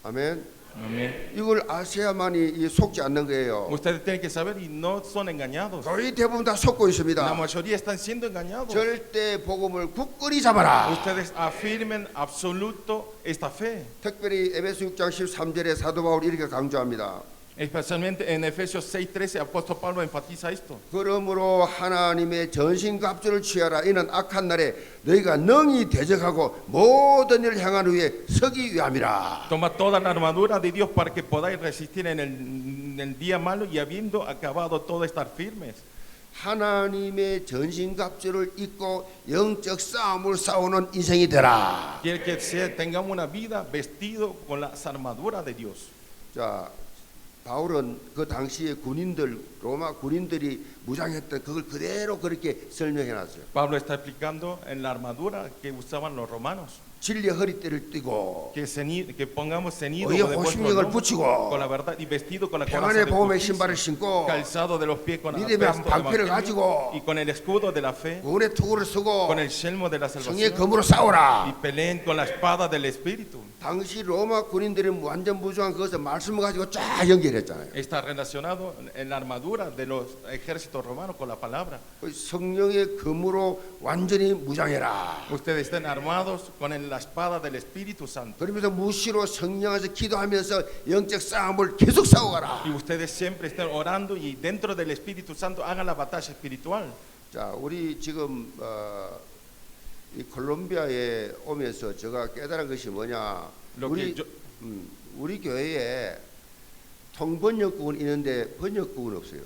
아멘. Amén. 이걸 아셔야만이 이 속지 않는 거예요. Ustedes tienen que saber y no son engañados. 거의 대부분 다 속고 La 있습니다. mayoría están siendo engañados. 절대 복음을 굳건히 잡아라. Ustedes afirmen absoluto esta fe. 특별히 에베소 6장 13절에 사도 바울이 이렇게 강조합니다. Especialmente en Efesios 6:13, apóstol Pablo enfatiza esto. 그러므로 하나님의 전신갑주를 취하라. 이는 악한 날에 너희가 능히 대적하고 모든 일을 향한 후에 서기 위함이라. Toma toda la armadura de Dios para que podáis resistir en el día malo y habiendo acabado todo estar firmes. 하나님의 전신갑주를 입고 영적 싸움을 싸우는 인생이 되라. Quiere que tengamos una vida vestido con las armaduras de Dios. 자, 바울은 그 당시에 군인들 로마 군인들이 무장했던 그걸 그대로 그렇게 설명해 놨어요. Pablo está explicando en la armadura que usaban los romanos. 진리의 허리띠를 띠고 Que pongamos ceñido 의의 de vuestro 호심력을 lomo 붙이고 con la verdad y vestido con la coraza 평안의 de 보험의 justicia, 신발을 신고 calzado de los pies con 믿음의 apesto de 방패를 evangelio, 가지고 y con el escudo de la fe, 구원의 투구를 쓰고 con el yelmo de la 성의 salvación 검으로 y 싸우라. peleen con la espada del espíritu. 당시 로마 군인들이 완전 무장한 그것을 말씀을 가지고 쫙 연결했잖아요. Está relacionado en la armadura de los ejércitos romanos con la palabra. 성령의 검으로 완전히 무장해라. Ustedes estén armados con la espada del Espíritu Santo. 그러면서 무시로 성령에서 기도하면서 영적 싸움을 계속 싸워가라. Y ustedes siempre estén orando y dentro del Espíritu Santo hagan la batalla espiritual. 자, 우리 지금 이 콜롬비아에 오면서 제가 깨달은 것이 뭐냐? 우리 교회에 통번역국은 있는데 번역국은 없어요.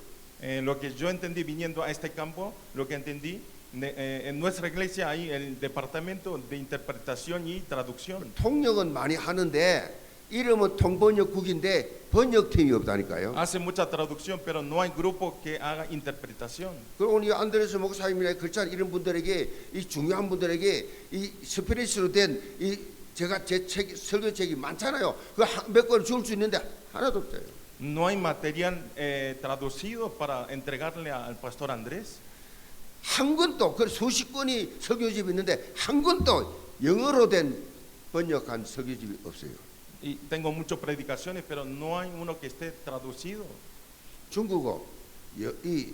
Lo que yo entendí viniendo a este campo, lo que entendí, en nuestra iglesia hay el departamento de interpretación y traducción. 통역은 많이 하는데 이름은 통번역국인데 번역팀이 없다니까요. Hace mucha traducción, pero no hay grupo que haga interpretación. 그리고 이 안드레스 목사님이나 글자 이런 분들에게 이 중요한 분들에게 이 스페니시로 된 이 제가 제 책 설교책이 많잖아요. 그 몇 권 줄 수 있는데 하나도 없어요. No hay material traducido para entregarle al pastor Andrés. 한 권도 그 수십 권이 설교집이 있는데 한 권도 영어로 된 번역한 설교집이 없어요. Y tengo muchas predicaciones, pero no hay uno que esté traducido. 중국어, 이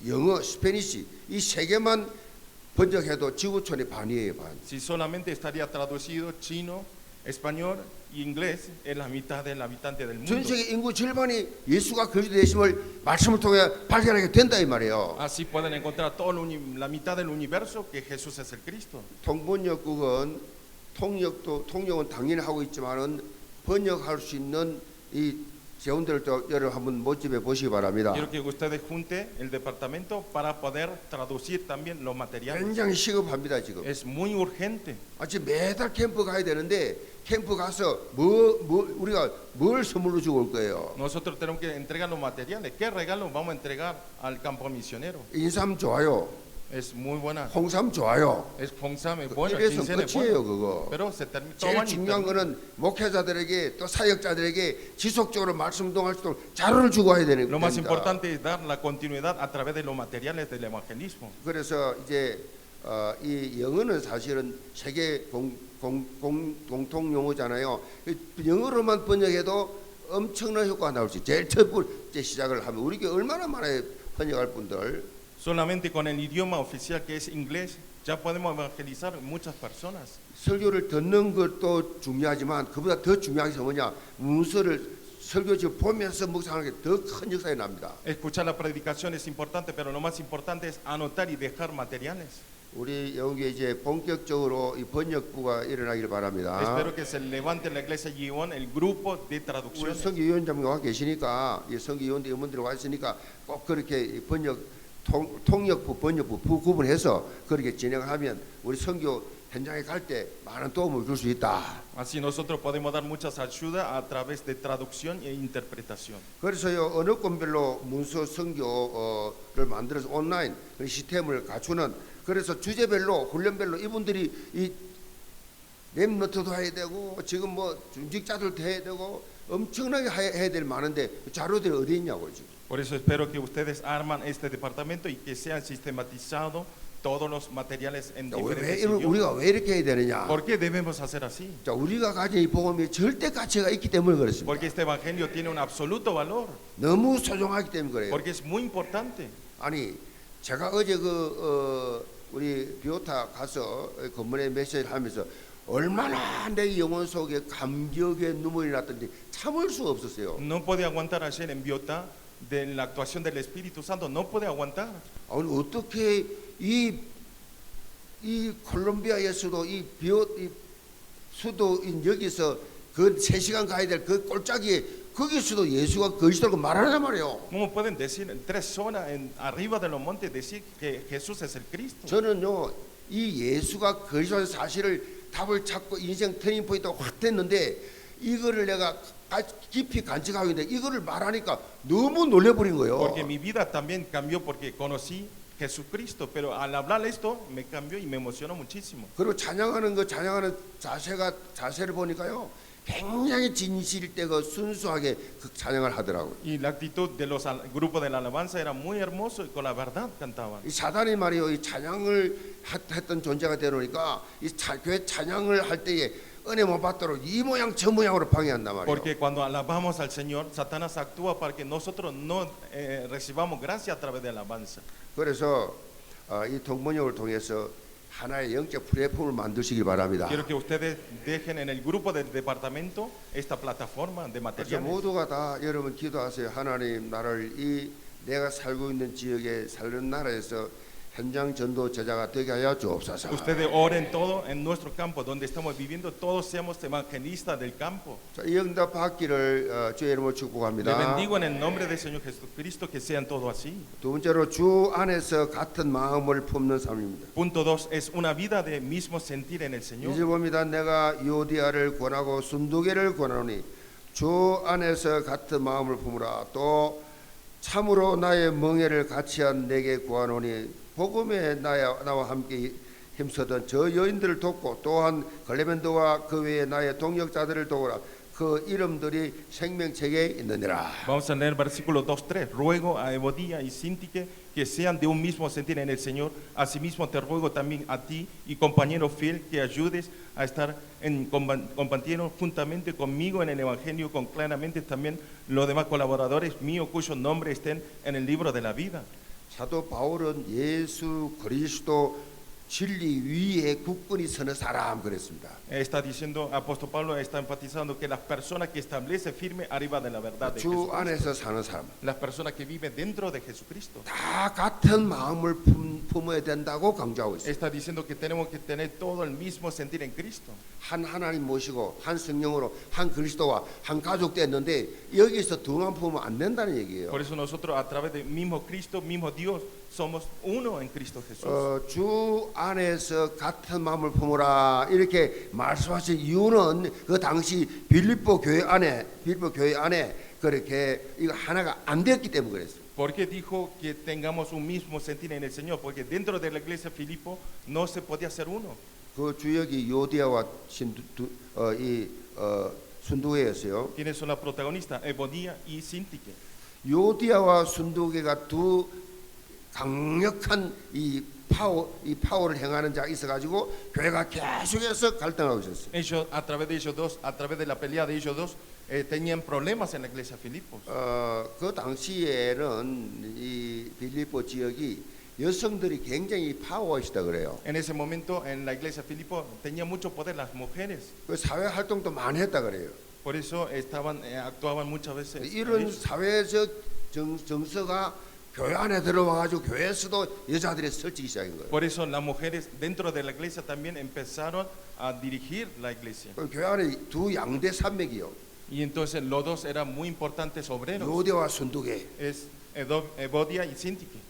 영어, 스페니시 이 세 개만 번역해도 지구촌의 반이에요, 반. Si solamente estaría traducido chino, español y inglés, es la mitad del habitante del mundo. 전 세계 인구 절반이 예수가 그리스도 되심을 말씀을 통해 발견하게 된다 이 말이에요. Así pueden encontrar la mitad del universo que Jesús es el Cristo. 통번역국은 통역은 당연히 하고 있지만은 번역할 수 있는 이 재원들을 또 여러분 한번 모집해 보시기 바랍니다. Quiero que ustedes junten el departamento para poder traducir también los materiales. 굉장히 시급합니다 지금. Es muy urgente. 지금 매달 캠프 가야 되는데 캠프 가서 우리가 뭘 선물로 주고 올 거예요. Nosotros tenemos que entregar los materiales. ¿Qué regalo vamos a entregar al campo misionero? 인삼 좋아요. Es muy buena. 홍삼 좋아요. Es Hongsam es bueno, 이래서 ginseng es 끝이에요 bueno. 그거. Pero se termina. 제일 중요한 거는 목회자들에게 또 사역자들에게 지속적으로 말씀 운동할 수 있도록 자료를 주고 와야 되는 Lo más 겁니다. importante es dar la continuidad a través de los materiales del evangelismo. 그래서 이제 이 영어는 사실은 세계 공통 용어잖아요. 영어로만 번역해도 엄청난 효과가 나올 수 있어요. 제일 첫 번째 시작을 하면 우리 교회 얼마나 많아요. 번역할 분들. Solamente con el idioma oficial que es inglés ya podemos evangelizar muchas personas. 설교를 듣는 것도 중요하지만 그보다 더 중요한 게 뭐냐? 문서를 설교지 보면서 묵상하는 게 더 큰 역사가 납니다. Escuchar la predicación es importante, pero lo más importante es anotar y dejar materiales. 우리 여기 이제 본격적으로 이 번역부가 일어나기를 바랍니다. Espero que se levante en la iglesia Gion el grupo de 우리 traducciones. 선교위원장님 와 계시니까 이 선교위원들 의원들이 와 있으니까 꼭 그렇게 번역 통역부 번역부 구분해서 그렇게 진행하면 우리 선교 현장에 갈 때 많은 도움을 줄 수 있다. Así nosotros podemos dar muchas ayudas a través de traducción e interpretación. 그래서요 어느 권별로 문서 선교를 만들어서 온라인 그 시스템을 갖추는 그래서 주제별로 훈련별로 이분들이 이 랩너트도 해야 되고 지금 뭐 중직자들도 해야 되고 엄청나게 해야 될 많은데 자료들이 어디 있냐고 지금. Por eso espero que ustedes arman este departamento y que sean sistematizados todos los materiales en diferentes idiomas. 우리가 왜 이렇게 해야 되느냐? ¿Por qué debemos hacer así? 자, 우리가 가진 이 복음이 절대 가치가 있기 때문에 그렇습니다. Porque este evangelio tiene un absoluto valor, 너무 소중하기 때문에 그래요. porque es muy importante. 아니 제가 어제 우리 비오타 가서 건물에 메시지를 하면서 얼마나 내 영혼 속에 감격의 눈물이 났던지 참을 수 없었어요. No puede aguantar ayer en Biota de la actuación del Espíritu Santo, no puede aguantar. 아니 어떻게 이 콜롬비아에서도 이 수도인 여기서 그 3시간 가야 될 그 꼴짝이에 거기서도 예수가 거짓이라고 말하란 말이에요. ¿Cómo pueden decir en 3 horas arriba de los montes decir que Jesús es el Cristo? 저는요 이 예수가 거짓이라는 사실을 답을 찾고 인생 터닝 포인트가 확 됐는데 이거를 내가 깊이 간직하고 있는데 이거를 말하니까 너무 놀래버린 거예요. Porque mi vida también cambió porque conocí Jesucristo, pero al hablar esto me cambió y me emocionó muchísimo. 그리고 찬양하는 자세를 보니까요 굉장히 진실되고 순수하게 그 찬양을 하더라고요. Y la actitud de los grupos de la alabanza era muy hermoso y con la verdad cantaban. 이 사단이 말이요 이 찬양을 했던 존재가 되놓으니까 이 교회 찬양을 할 때에 은혜 못 받도록 이 모양 저 모양으로 방해한단 말이에요. Porque cuando alabamos al Señor, Satanás actúa para que nosotros no recibamos gracia a través de alabanza. 그래서 이 동번역을 통해서 하나의 영적 플랫폼을 만드시길 바랍니다. Quiero que ustedes dejen en el grupo del departamento esta plataforma de 그래서 materiales. 모두가 다 여러분 기도하세요. 하나님 나를 이 내가 살고 있는 지역에 살는 나라에서 현장 전도 제자가 되게 하여 주옵소서. Ustedes oren todo en nuestro campo donde estamos viviendo, todos seamos evangelistas del campo. 자, 이 응답 받기를 주의 이름으로 Le 축복합니다. bendigo en el nombre del Señor Jesucristo que sean todos así. 두 번째로 주 안에서 같은 마음을 품는 삶입니다. Punto 2 es una vida de mismo sentir en el 이제 Señor. 봅니다. 내가 요디아를 권하고 순두개를 권하노니 주 안에서 같은 마음을 품으라. 또 참으로 나의 멍에를 같이한 내게 구하노니 복음에 나와 함께 힘쓰던 저 여인들을 돕고 또한 글레멘드와 그 외에 나의 동역자들을 도우라. 그 이름들이 생명책에 있느니라. Vamos a leer versículo 2-3. Ruego a Evodia y Sintique que sean de un mismo sentir en el Señor. Asimismo te ruego también a ti y compañero fiel que ayudes a estar en compañero juntamente conmigo en el Evangelio, con claramente también los demás colaboradores míos cuyos nombres estén en el libro de la vida. 사도 바울은 예수 그리스도 진리 위에 굳건히 서는 사람 그랬습니다. Está diciendo, apóstol Pablo está enfatizando que las personas que establece firme arriba de la verdad de 주 Jesucristo, 안에서 사는 사람 las personas que viven dentro de Jesucristo. 다 같은 마음을 품어야 된다고 강조하고 있어요. Está diciendo que tenemos que tener todo el mismo sentir en Cristo. 한 하나님 모시고 한 성령으로 한 그리스도와 한 가족 됐는데 여기서 두만 품으면 안 된다는 얘기예요. Por eso nosotros a través del mismo Cristo, mismo Dios, somos uno en Cristo Jesús. 주 안에서 같은 마음을 품으라 이렇게 말씀하신 이유는 그 당시 빌립보 교회 안에 그렇게 이거 하나가 안 됐기 때문에 그랬어요. ¿Por qué dijo que tengamos un mismo sentir en el Señor? Porque dentro de la iglesia de Filipo no se podía ser uno. 그 주역이 요디아와 순두개였어요. ¿Quiénes son las protagonistas? Evodia y Síntique. 요디아와 순두개가 두 강력한 이 파워를 행하는 자가 있어가지고 교회가 계속해서 갈등하고 있었어요. Ellos, a través de ellos dos, a través de la pelea de ellos dos, tenían problemas en la iglesia de Filipos. 그 당시에는 이 빌립보 지역이 여성들이 굉장히 파워있다 그래요. En ese momento, en la iglesia de Filipo, tenía mucho poder las mujeres. 그 사회 활동도 많이 했다 그래요. Por eso actuaban muchas veces. 이런 사회적 정서가 교회 안에 들어와가지고 교회에서도 여자들이 설치기 시작한 거예요. Por eso las mujeres dentro de la iglesia también empezaron a dirigir la iglesia. 교회 안에 두 양대 산맥이요. Y entonces los dos eran muy importantes obreros. 요디아와 순두개. Es Evodia y Síntique.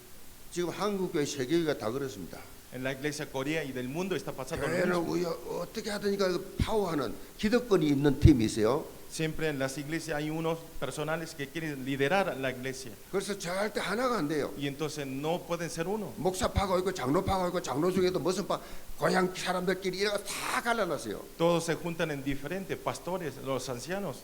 지금 한국 교회 세계가 다 그렇습니다. En la iglesia Corea y del mundo está pasando lo 교회는 mismo. 어떻게 하든가 파워하는 기득권이 있는 팀이 있어요. Siempre en las iglesias hay unos personales que quieren liderar la iglesia. 그래서 절대 하나가 안 돼요. Y entonces no pueden ser uno. 목사파가 있고 장로파가 있고 장로 중에도 무슨 파 고향 사람들끼리 이래가 다 갈라놨어요. Todos se juntan en diferentes pastores, los ancianos.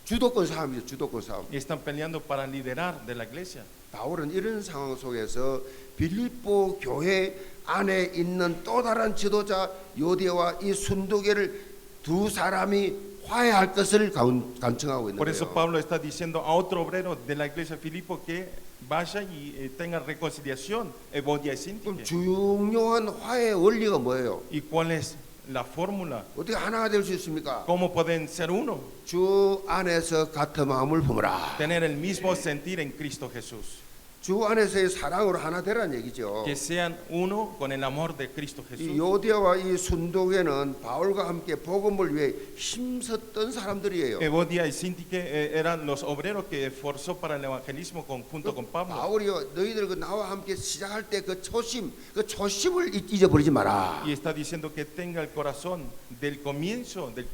주도권 싸움이죠. 주도권 싸움. Y están peleando para liderar de la iglesia. 바울은 이런 상황 속에서 빌립보 교회 안에 있는 또 다른 지도자 요디아와 이 순두개를 두 사람이 화해할 것을 간청하고 있는 Por eso 거예요. Pablo está diciendo a otro obrero de la iglesia de Filipo que vaya y tenga reconciliación, Evodia y 그럼 Síntique. 중요한 화해 원리가 뭐예요? ¿Y cuál es la fórmula? 어떻게 하나가 될 수 있습니까? ¿Cómo pueden ser uno? 주 안에서 같은 마음을 품으라. Tener el mismo sentir en Cristo Jesús. 주 안에서의 사랑으로 하나 되라는 얘기죠. Que sean uno con el amor de Cristo 이 Jesús. 요디아와 이 순두개는 바울과 함께 복음을 위해 힘썼던 사람들이에요. Evodia y Síntique eran los obreros que esforzó para el evangelismo junto con Pablo. 바울이요, 너희들 그 나와 함께 시작할 때 그 초심을 잊어버리지 마라. Y está diciendo que tenga el corazón del comienzo del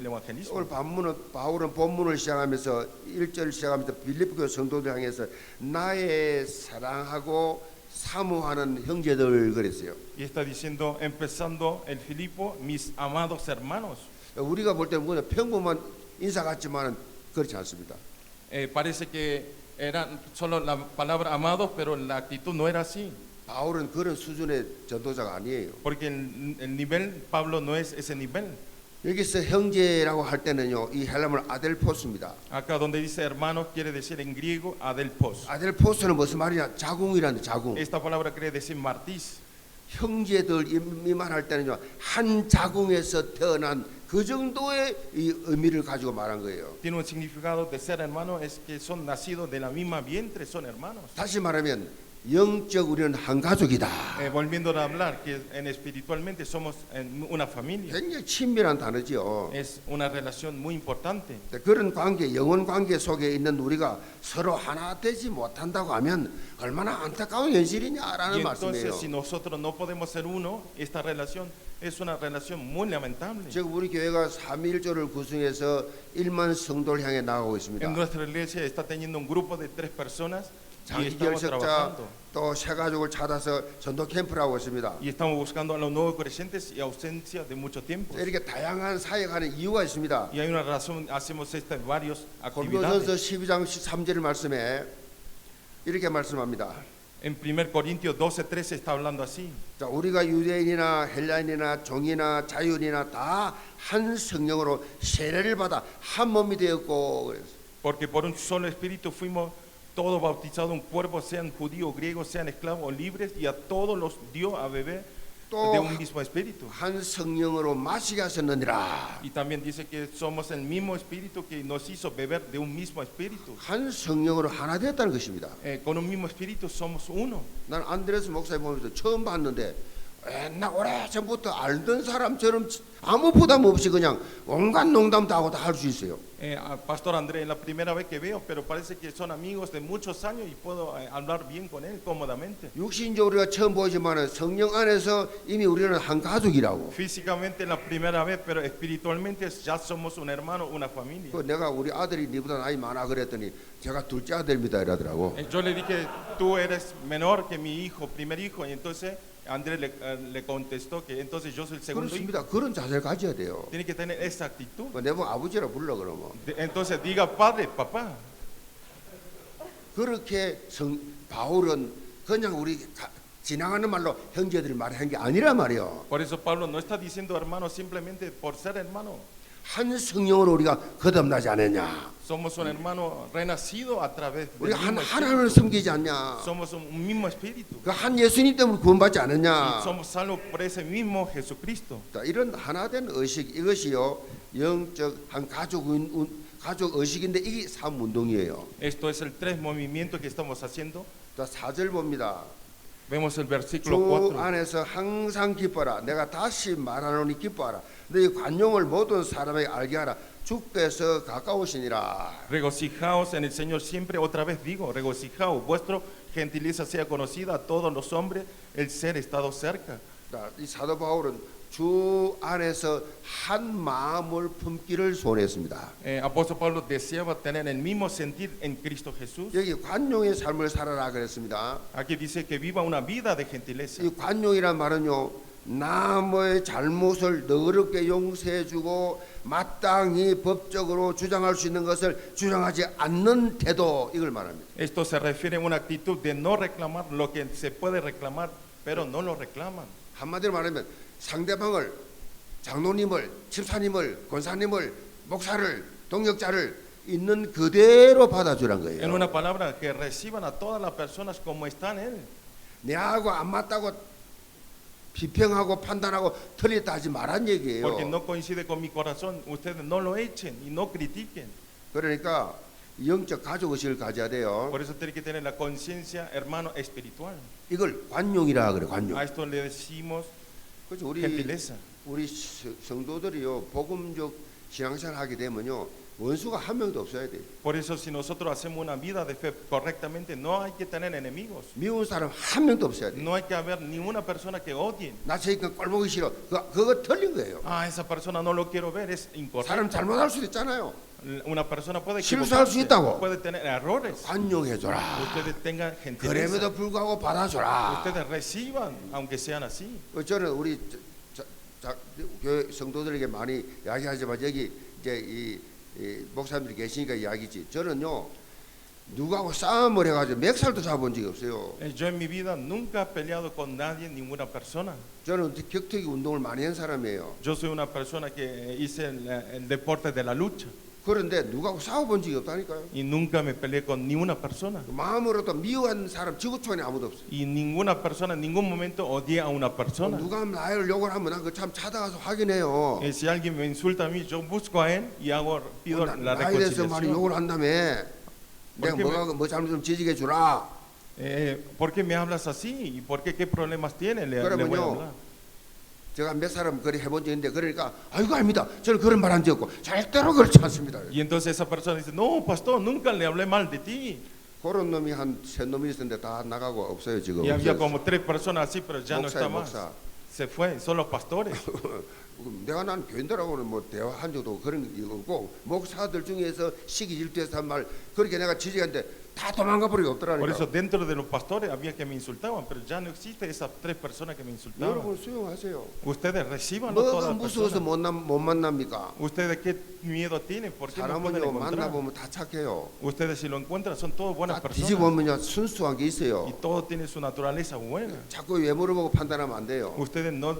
evangelismo. 오늘 바울은 본문을 시작하면서 1절 시작하면서 빌립보 성도들 향해서 나의 사랑하고 사모하는 형제들 그랬어요. Y está diciendo, empezando el Filipo, mis amados hermanos. 우리가 볼 때는 그냥 평범한 인사 같지만은 그렇지 않습니다. Parece que era solo la palabra amados, pero la actitud no era así. 바울은 그런 수준의 전도자가 아니에요. Porque el nivel, Pablo no es ese nivel. 여기서 형제라고 할 때는요, 이 헬라말 아델포스입니다. Acá donde dice hermanos quiere decir en griego adelpos. 아델포스는 무슨 말이냐? 자궁이라는 자궁. Esta palabra quiere decir martis. 형제들이 말할 때는요, 한 자궁에서 태어난 그 정도의 이 의미를 가지고 말한 거예요. Tiene un significado de ser hermano es que son nacidos de la misma vientre, son hermanos. 다시 말하면 영적 우리는 한 가족이다. Volviendo a hablar que espiritualmente somos una familia. 굉장히 친밀한 단어지요. Es una relación muy importante. 그런 관계, 영혼 관계 속에 있는 우리가 서로 하나 되지 못한다고 하면 얼마나 안타까운 현실이냐라는 Y entonces 말씀이에요. si nosotros no podemos ser uno, esta relación es una relación muy lamentable. 지금 우리 교회가 3.1조를 구성해서 1만 성도를 향해 나가고 있습니다. En nuestra iglesia está teniendo un grupo de 3 personas y estamos 장기결석자 trabajando. 또 새 가족을 찾아서 전도 캠프를 하고 있습니다. Y estamos buscando a los nuevos creyentes y ausencia de mucho tiempo. 이렇게 다양한 사역하는 이유가 있습니다. Y hay una razón, hacemos estas varias 고린도전서 actividades. 12장 13절 말씀에 이렇게 말씀합니다. En 1 Corintios 12:13 está hablando así. 자, 우리가 유대인이나 헬라인이나 종이나 자유인이나 다 한 성령으로 세례를 받아 한 몸이 되었고 그래서 Porque por un solo espíritu fuimos todo bautizado un cuerpo, sean judíos, griegos, sean esclavos o libres, y a todos los dio a beber 또 de un mismo espíritu. 한 성령으로 마시게 하셨느니라. Y también dice que somos el mismo espíritu que nos hizo beber de un mismo espíritu. 한 성령으로 하나 되었다는 것입니다. Con un mismo espíritu somos uno. 난 안드레스 목사님 보면서 처음 봤는데 옛날 오래전부터 알던 사람처럼 아무 부담 없이 그냥 온갖 농담 다 하고 다 할 수 있어요. Pastor Andrés, es la primera vez que veo, pero parece que son amigos de muchos años y puedo hablar bien con él cómodamente. 육신적으로 우리가 처음 보지만 성령 안에서 이미 우리는 한 가족이라고. Físicamente la primera vez, pero espiritualmente ya somos un hermano, una familia. 그 내가 우리 아들이 니보다 나이 많아 그랬더니 제가 둘째 아들입니다 이러더라고. Yo le dije, tú eres menor que mi hijo, primer hijo, y entonces Andrés le contestó que entonces yo soy el segundo hijo. 그렇습니다. 그런 자세를 가져야 돼요. Tiene que tener esa actitud. 내보고 아버지라 불러 그러면. Entonces diga padre, papá. 그렇게 바울은 그냥 우리 지나가는 말로 형제들이 말한 게 아니란 말이요. Por eso Pablo no está diciendo hermano simplemente por ser hermano. 한 성령으로 우리가 거듭나지 않았냐? Somos un hermano renacido a través del 우리 mismo 하나님을 espíritu. 섬기지 않냐? Somos un mismo espíritu. 그 한 예수님 때문에 구원받지 Y 않았냐? somos salvos por ese mismo Jesucristo. 자, 이런 하나된 의식 이것이요 영적 한 가족 의식인데 이게 삶 운동이에요. Esto es el tres movimientos que estamos haciendo. 자, 4절 봅니다. Vemos el versículo 주 4. 안에서 항상 기뻐라. 내가 다시 말하노니 기뻐하라. 너희 관용을 모든 사람에게 알게 하라. 주께서 가까우시니라. Regocijaos en el Señor siempre. Otra vez digo, regocijaos. Vuestro gentileza sea conocida a todos los hombres. El ser estado cerca. 자, 이 사도 바울은 주 안에서 한 마음을 품기를 소원했습니다. Apóstol Pablo deseaba tener el mismo sentir en Cristo Jesús. 여기 관용의 삶을 살아라 그랬습니다. Aquí dice que viva una vida de gentileza. 이 관용이란 말은요, 남의 잘못을 너그럽게 용서해주고 마땅히 법적으로 주장할 수 있는 것을 주장하지 않는 태도, 이걸 말합니다. Esto se refiere a una actitud de no reclamar lo que se puede reclamar, pero no lo reclaman. 한마디로 말하면 상대방을, 장로님을, 집사님을, 권사님을, 목사를, 동역자를 있는 그대로 받아주란 En 거예요. una palabra, que reciban a todas las personas como están Él. 내하고 안 맞다고 비평하고 판단하고 틀렸다 하지 말란 Porque 얘기예요. no coincide con mi corazón, ustedes no lo echen y no critiquen. 그러니까 영적 가족 의식을 가져야 돼요. Por eso tiene que tener la conciencia, hermano, espiritual. 이걸 관용이라 그래, 관용. A esto le decimos 그래서 gentileza. 우리 성도들이요 복음적 신앙생활 하게 되면요 원수가 한 명도 없어야 돼. Por eso si nosotros hacemos una vida de fe correctamente, no hay que tener enemigos. 미운 사람 한 명도 없어야 돼. No hay que haber ninguna persona que odie. 나 저니까 꼴 보기 싫어. 그거 틀린 거예요. Ah, esa persona no lo quiero ver, es 사람 incorrecto. 잘못할 수도 있잖아요. Una persona puede 실수할 수 equivocarse, 있다고. puede tener errores. 관용해줘라. Ustedes tengan gentileza. 그럼에도 불구하고 받아줘라. Ustedes reciban, aunque sean así. 저는 우리 교회 성도들에게 많이 이야기하지만 여기 이제 이 목사님들이 계시니까 이야기지. 저는요 누구하고 싸움을 해가지고 멱살도 잡은 적이 없어요. Yo en mi vida nunca he peleado con nadie, ninguna persona. 저는 격투기 운동을 많이 한 사람이에요. Yo soy una persona que hice el deporte de la lucha 그런데 누구하고 싸워본 적이 없다니까요. y nunca me peleé con ninguna persona. 마음으로도 미워한 사람 지구촌에 아무도 없어요. Y ninguna persona en ningún momento odié a una persona. 누가 나를 욕을 하면 난 그 참 찾아가서 확인해요. Si alguien me insulta a mí, yo busco a él y pido la 나에 대해서 많이 reconciliación. 욕을 한다며. 내가 뭐 잘못하면 지지게 주라. ¿Por qué me hablas así? ¿Y por qué qué problemas tiene? Le voy a 그러면요. hablar. 제가 몇 사람 그리 해본 적이 있는데 그러니까 아이고 아닙니다. 저는 그런 말 한 적 없고 절대로 그렇지 않습니다. Y entonces esa persona dice, no, pastor, nunca le hablé mal de ti. 그런 놈이 한 세 놈이 있었는데 다 나가고 없어요 지금. Y había como 3 personas así, pero ya no 목사예요, está más. 목사. Se fue, son los pastores. 내가 난 교인들하고는 뭐 대화한 적도 그런 게 없고 목사들 중에서 시기 질투해서 한 말 그렇게 내가 지지했는데 다 도망가 버리고 Por eso 없더라니까. dentro de los pastores había que me insultaban, pero ya no existe esas 3 personas que me insultaban. 여러분 수용하세요. Ustedes recibanlo 뭐가 todas las 무서워서 personas. 못 만납니까? Ustedes qué miedo tienen, ¿por qué no pueden 사람은요 encontrar? 만나보면 다 착해요. Ustedes si lo encuentran son todos buenas 다 personas 뒤집어보면 순수한 게 y 있어요. todo tiene su naturaleza buena. 자꾸 외모를 보고 판단하면 안 돼요. Ustedes no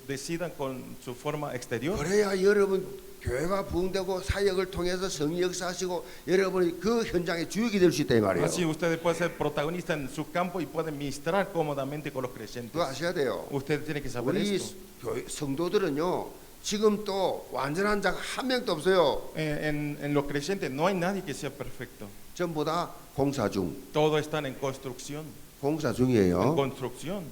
decidan con su forma exterior. 그래야 여러분 교회가 부흥되고 사역을 통해서 성령 역사하시고 여러분이 그 현장의 주역이 될 수 있다 이 말이에요. Así ustedes pueden ser protagonistas en su campo y pueden ministrar cómodamente con los creyentes. 그거 아셔야 돼요. Ustedes tienen que saber 우리 esto. 성도들은요 지금 또 완전한 자가 한 명도 없어요. En los creyentes no hay nadie que sea perfecto. 전부 다 공사 중, Todos están en construcción. 공사 En 중이에요. construcción.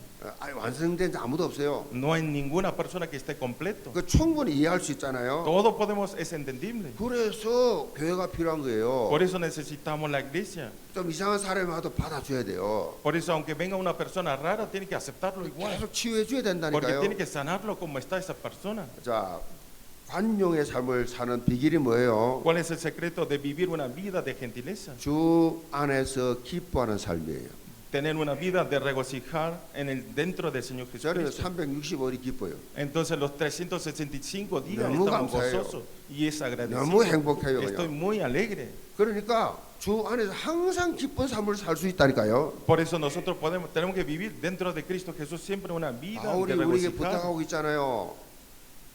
완성된 자 아무도 없어요. No hay ninguna persona que esté completo. 그 충분히 이해할 수 있잖아요. Todo podemos, es entendible. 그래서 교회가 필요한 거예요. Por eso necesitamos la iglesia. 좀 이상한 사람이 와도 받아줘야 돼요. Por eso, aunque venga una persona rara, tiene que aceptarlo igual. 계속 치유해 줘야 Porque 된다니까요. tiene que sanarlo como está esa persona. 자, 관용의 삶을 사는 비결이 뭐예요? ¿Cuál es el secreto de vivir una vida de gentileza? 주 안에서 기뻐하는 삶이에요. Tener una vida de regocijar dentro del Señor 저는 Jesucristo. 365일이 기뻐요. Entonces los 365 días 너무 estamos 감사해요. gozosos y es agradecido. 너무 행복해요. Estoy 그냥. muy alegre. 그러니까 주 안에서 항상 기쁜 삶을 살 수 있다니까요. Por eso nosotros tenemos que vivir dentro de Cristo Jesús siempre una vida 바울이 de 우리에게 regocijar. 부탁하고 있잖아요.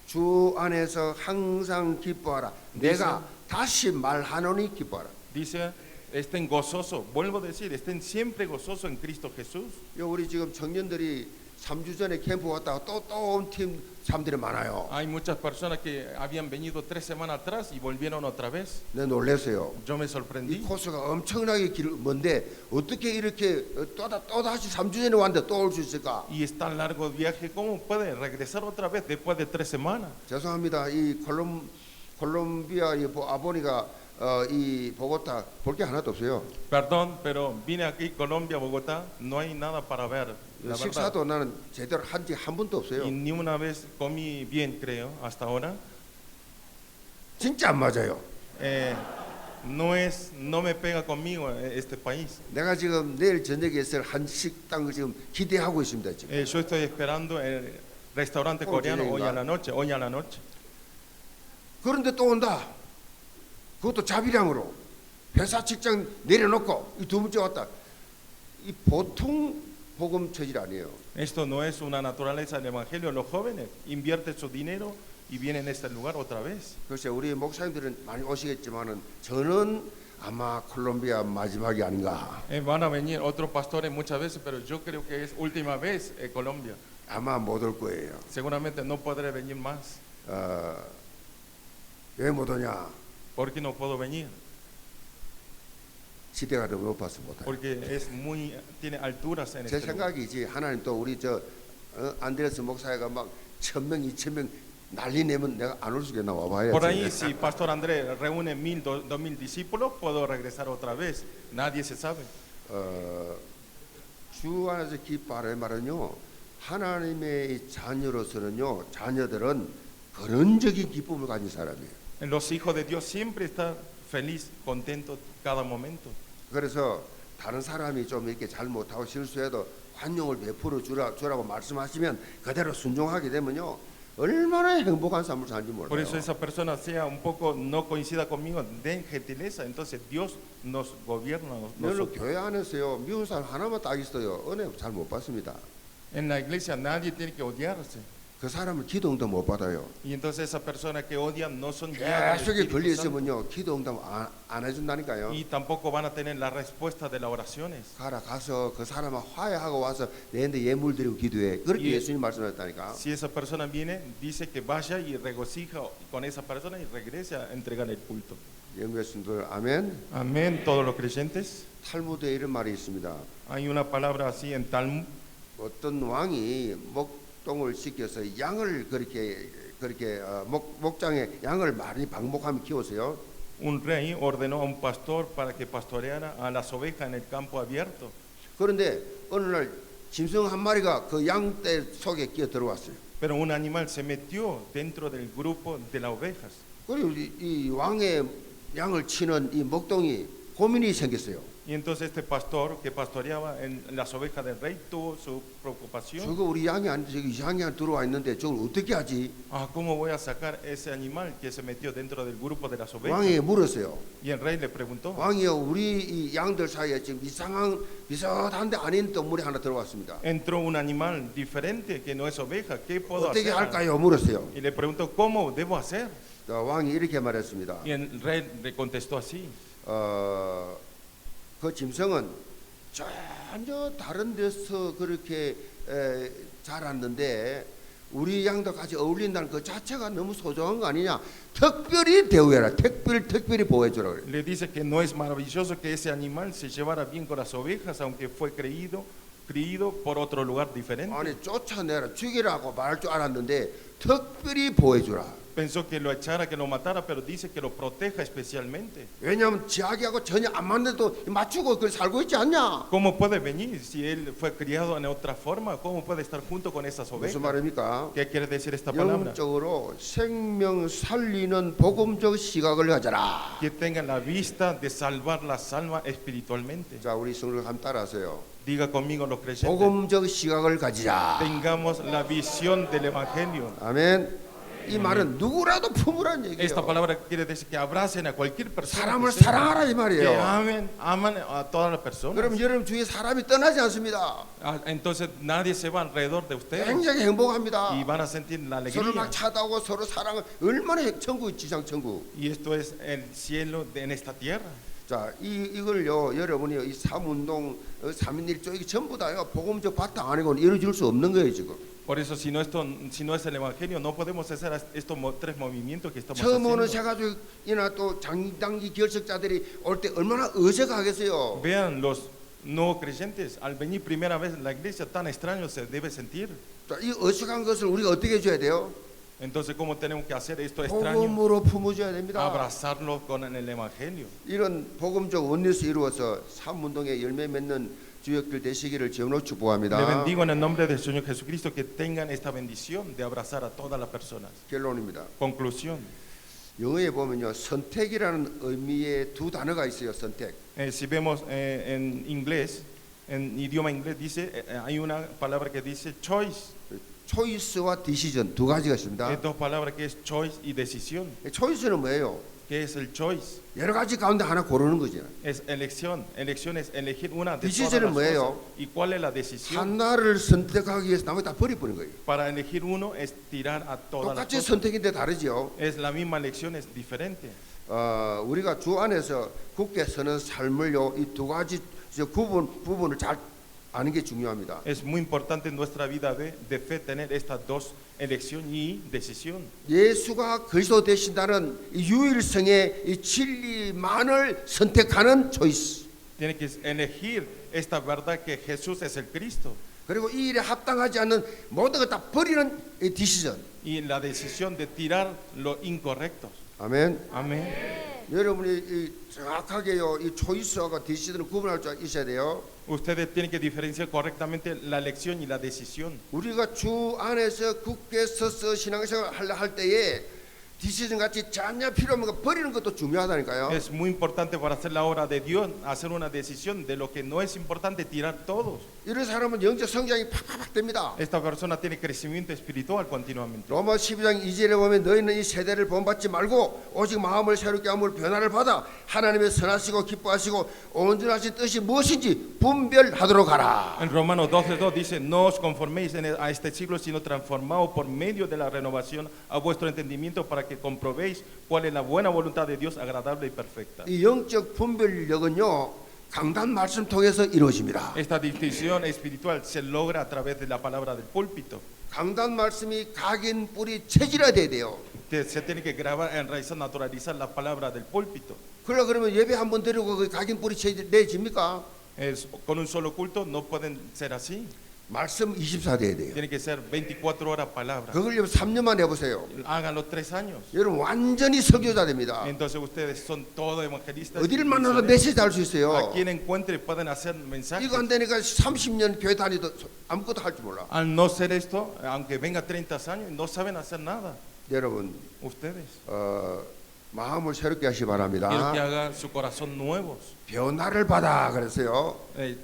주 안에서 항상 기뻐하라. 내가 다시 말하노니 기뻐하라. Dice, estén gozosos. Vuelvo a decir, estén siempre gozosos en Cristo Jesús. 우리 지금 청년들이 3주 전에 캠프 왔다가 또 온 팀 사람들이 많아요. Hay muchas personas que habían venido 3 semanas atrás y volvieron otra vez. 내 놀랐어요. Yo me 이 sorprendí. 코스가 엄청나게 먼데 어떻게 이렇게 또다시 3주 전에 왔는데 또 올 수 있을까? Y es tan largo el viaje, ¿cómo puede regresar otra vez después de 3 semanas? 죄송합니다. 이 콜롬비아 이 아보니가 이 보고타 볼 게 하나도 없어요. Perdón, pero vine aquí, Colombia, Bogotá, no hay nada para ver, la verdad. 식사도 나는 제대로 한 지 한 번도 없어요. Y ni una vez comí bien, creo, hasta ahora. 진짜 안 맞아요. No me pega conmigo este país. 내가 지금 내일 저녁에 있을 한 식당을 지금 기대하고 있습니다. 지금. Yo estoy esperando el restaurante coreano hoy a la noche, 그런데 또 온다. 그것도 자비량으로 회사 직장 내려놓고 이 두 번째 왔다. 이 보통 복음 처질 아니에요. Esto no es una naturaleza del evangelio. Los jóvenes invierten su dinero y vienen a este lugar otra vez. 글쎄 우리 목사님들은 많이 오시겠지만은 저는 아마 콜롬비아 마지막이 아닌가. Van a venir otros pastores muchas veces, pero yo creo que es última vez en Colombia. 아마 못 올 거예요. Seguramente no podré venir más. 왜 못 오냐? ¿Por qué no puedo venir? 시대가 너무 높아서 못 와요. Porque tiene alturas en 제 este lugar. 생각이지 하나님 또 우리 안드레스 목사가 막 1,000명, 2,000명 난리 내면 내가 안 올 수 있겠나 와봐야지. Por ahí, si Pastor Andrés reúne 1,000, 2,000 discípulos, puedo regresar otra vez. Nadie se sabe. 주 안에서 기뻐하라 말은요. 하나님의 자녀로서는요. 자녀들은 근원적인 기쁨을 가진 사람이에요. Los hijos de Dios siempre están feliz, contentos cada momento. 그래서 다른 사람이 좀 이렇게 잘못하고 실수해도 관용을 베풀어 주라고 말씀하시면 그대로 순종하게 되면요. 얼마나 행복한 삶을 사는지 몰라요. Por eso esa persona sea un poco no coincida conmigo, den gentileza, entonces Dios nos gobierna. 별로 교회 안에서요. 미운 사람 하나만 딱 있어요. 은혜 잘 못 받습니다. En la iglesia nadie tiene que odiarse. 그 사람은 기도 응답 못 받아요. Y entonces esas personas que odian no son guiadas del 계속에 Espíritu 걸려 Santo. 있으면요. 기도 응답 안 해준다니까요. Y tampoco van a tener la respuesta de las oraciones. 가서 그 사람과 화해하고 와서 내한테 예물 드리고 기도해. 그렇게 예. 예수님 말씀하셨다니까. Si esa persona viene, dice que vaya y regocija con esa persona y regrese a entregar el culto. 영계신들 아멘. Amén, todos los creyentes. 탈무드에 이런 말이 있습니다. Hay una palabra así en Talmud. 어떤 왕이 목동을 시켜서 양을 그렇게 목장에 양을 많이 방목하며 키워서요. Un rey ordenó a un pastor para que pastoreara a las ovejas en el campo abierto. 그런데 어느 날 짐승 한 마리가 그 양떼 속에 끼어 들어왔어요. Pero un animal se metió dentro del grupo de las ovejas. 그리고 이 왕의 양을 치는 이 목동이 고민이 생겼어요. Y entonces este pastor que pastoreaba en las ovejas del rey tuvo su preocupación. 저거 우리 양이 아닌데 저기 이상한 양 들어와 있는데 저걸 어떻게 하지? ¿Cómo voy a sacar ese animal que se metió dentro del grupo de las ovejas? 왕이 물었어요. Y el rey le preguntó. 왕이요, 우리 이 양들 사이에 지금 이상한 비슷한데 아닌 동물이 하나 들어왔습니다. Entró un animal diferente que no es oveja. ¿Qué puedo 어떻게 hacer? 할까요? 물었어요. Y le preguntó, ¿cómo debo hacer? 왕이 이렇게 말했습니다. Y el rey le contestó así. 그 짐승은 전혀 다른 데서 그렇게 자랐는데 우리 양도 같이 어울린다는 그 자체가 너무 소중한 거 아니냐. 특별히 대우해라. 특별히 보호해주라 그래. Le dice que no es maravilloso que ese animal se llevara bien con las ovejas, aunque fue criado por otro lugar diferente. 아니 쫓아내라 죽이라고 말할 줄 알았는데 특별히 보호해주라. Pensó que lo echara, que lo matara, pero dice que lo proteja especialmente. 왜냐하면 지하기하고 전혀 안 맞는데도 맞추고 그 살고 있지 않냐. ¿Cómo puede venir si él fue criado en otra forma? ¿Cómo puede estar junto con esas ovejas? 무슨 말입니까? ¿Qué quiere decir esta palabra? 영적으로 생명 살리는 복음적 시각을 가져라. Que tengan la vista de salvar las almas espiritualmente. 자, 우리 성도 한번 따라하세요. Diga conmigo los creyentes. 복음적 시각을 가지자. Tengamos la visión del evangelio. 아멘. 이 말은 누구라도 품으란 얘기예요. Esta palabra quiere decir que abracen a cualquier persona. 사람을 Que 사랑하라 이 que 말이에요. aman a todas las personas. 그럼 여러분 주위에 사람이 떠나지 않습니다. Entonces nadie se va alrededor de ustedes 굉장히 행복합니다. y van a sentir la 서로 alegría. 막 찾아오고 서로 사랑을 얼마나 천국 지상 천국. Y esto es el cielo en esta tierra. 자, 이걸요 여러분이 이 삼운동 3.1조 이게 전부 다요 복음적 바탕 아니고는 이루어질 수 없는 거예요 지금. Por eso si no es el evangelio no podemos hacer estos tres movimientos que estamos 처음 오는 haciendo. 새가족이나 또 장단기 결석자들이 올 때 얼마나 어색하겠어요. Vean los no creyentes al venir primera vez a la iglesia tan extraño se debe sentir. 자, 이 어색한 것을 우리가 어떻게 해줘야 돼요? Entonces cómo tenemos que hacer esto extraño? 복음으로 품어줘야 됩니다. Abrazarlo con el evangelio. 이런 복음적 원리에서 이루어서 삼운동의 열매 맺는 주역들 되시기를 주님으로 Le 축복합니다. bendigo en el nombre del Señor Jesucristo que tengan esta bendición de abrazar a todas las personas. 결론입니다. Conclusión. 영어에 보면요 선택이라는 의미의 두 단어가 있어요. 선택. Si vemos en inglés, en idioma inglés dice hay una palabra que dice choice. 초이스와 디시전 두 가지가 있습니다. Hay dos palabras que es choice y decisión. 초이스는 뭐예요? ¿Qué es el choice? 여러 가지 가운데 하나 고르는 거죠. Es elección. Elección es elegir una de todas Decision은 las 뭐예요? cosas. ¿Y cuál es la decisión? 하나를 선택하기 위해서 나머지 다 버려버린 거예요. Para elegir uno es tirar a todas las 똑같이 cosas. 선택인데 다르죠. Es la misma elección, es diferente. 우리가 주 안에서 굳게 서는 삶을요 이 두 가지 부분을 잘 아는 게 중요합니다. Es muy importante en nuestra vida de fe tener estas dos, elección y decisión. 예수가 그리스도 되신다는 이 유일성의 이 진리만을 선택하는 초이스. Tiene que elegir esta verdad que Jesús es el Cristo. 그리고 이 일에 합당하지 않는 모든 것 다 버리는 이 디시전. Y la decisión de tirar lo incorrecto. 아멘. Amén. 여러분이 이 정확하게요 이 초이스와 디시전을 구분할 줄 있어야 돼요. Ustedes tienen que diferenciar correctamente la elección y la decisión. 우리가 주 안에서 굳게 서서 신앙생활 할 때에 디시전 같이 전혀 필요 없는 거 버리는 것도 중요하다니까요. Es muy importante para hacer la obra de Dios, hacer una decisión de lo que no es importante, tirar todos. 이런 사람은 영적 성장이 팍팍 됩니다. Esta persona tiene crecimiento espiritual continuamente. 로마 12장 2절에 보면 너희는 이 세대를 본받지 말고 오직 마음을 새롭게 함을 변화를 받아 하나님의 선하시고 기뻐하시고 온전하신 뜻이 무엇인지 분별하도록 하라. En Romanos 12:2 dice, no os conforméis a este siglo, sino transformaos por medio de la renovación a vuestro entendimiento para que comprobéis cuál es la buena voluntad de Dios, agradable y perfecta. 이 영적 분별력은요 강단 말씀 통해서 이루어집니다. Esta distinción espiritual se logra a través de la palabra del púlpito. 강단 말씀이 각인 뿌리 체질화돼야 돼요. Que se tiene que grabar, enraizar, naturalizar la palabra del púlpito. 그러면 예배 한번 드리고 그 각인 뿌리 체질 내집니까? Con un solo culto no pueden ser así. 말씀 24 돼야 돼요. Tiene que ser 24 horas palabra. 그걸 3년만 해보세요. Háganlo 3 años. 여러분 완전히 설교자 됩니다. Entonces ustedes son todos evangelistas. 어디를 만나도 메시지 할 수 있어요. A quien encuentre pueden hacer mensajes. 이거 안 되니까 30년 교회 다니도 아무것도 할 줄 몰라. Al no ser esto, aunque venga 30 años, no saben hacer nada. 여러분 Ustedes. 마음을 새롭게 하시 바랍니다. Quiero que hagan su corazón nuevos. 변화를 받아 그랬어요.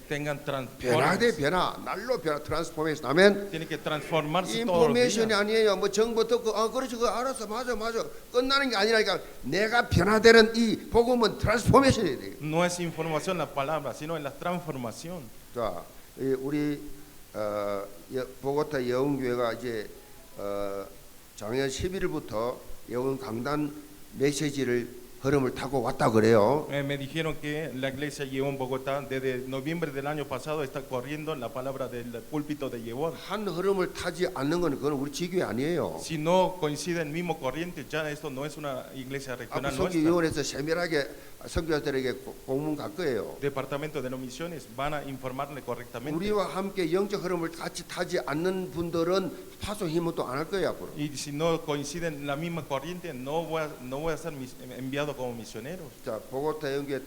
Tengan 변화돼 transformación. 변화 날로 변화 트랜스포메이션 아멘. Tienen que transformarse todos los 인포메이션이 días. 아니에요. 뭐 정보 듣고 그렇지 그 알았어 맞아 끝나는 게 아니라니까 내가 변화되는 이 복음은 트랜스포메이션이 돼요. No es información la palabra, sino en la transformación. 자, 우리 보고타 여운교회가 이제 작년 11일부터 예원 강단 메시지를 흐름을 타고 왔다 그래요. Me dijeron que la iglesia Yevon Bogotá desde noviembre del año pasado está corriendo la palabra del púlpito de Yevon. 한 흐름을 타지 않는 건 그건 우리 지교회 아니에요. Si no coincide el mismo corriente, ya esto no es una iglesia 앞으로 regional nuestra. 선교위원회에서 세밀하게 선교사들에게 공문 갈 거예요. Departamento de las Misiones van a informarle correctamente. 우리와 함께 영적 흐름을 같이 타지 않는 분들은 파송 힘은 또 안 할 거예요 앞으로. Y si no coinciden la misma corriente, no voy a ser enviado como misionero. 자, 보고타 영교에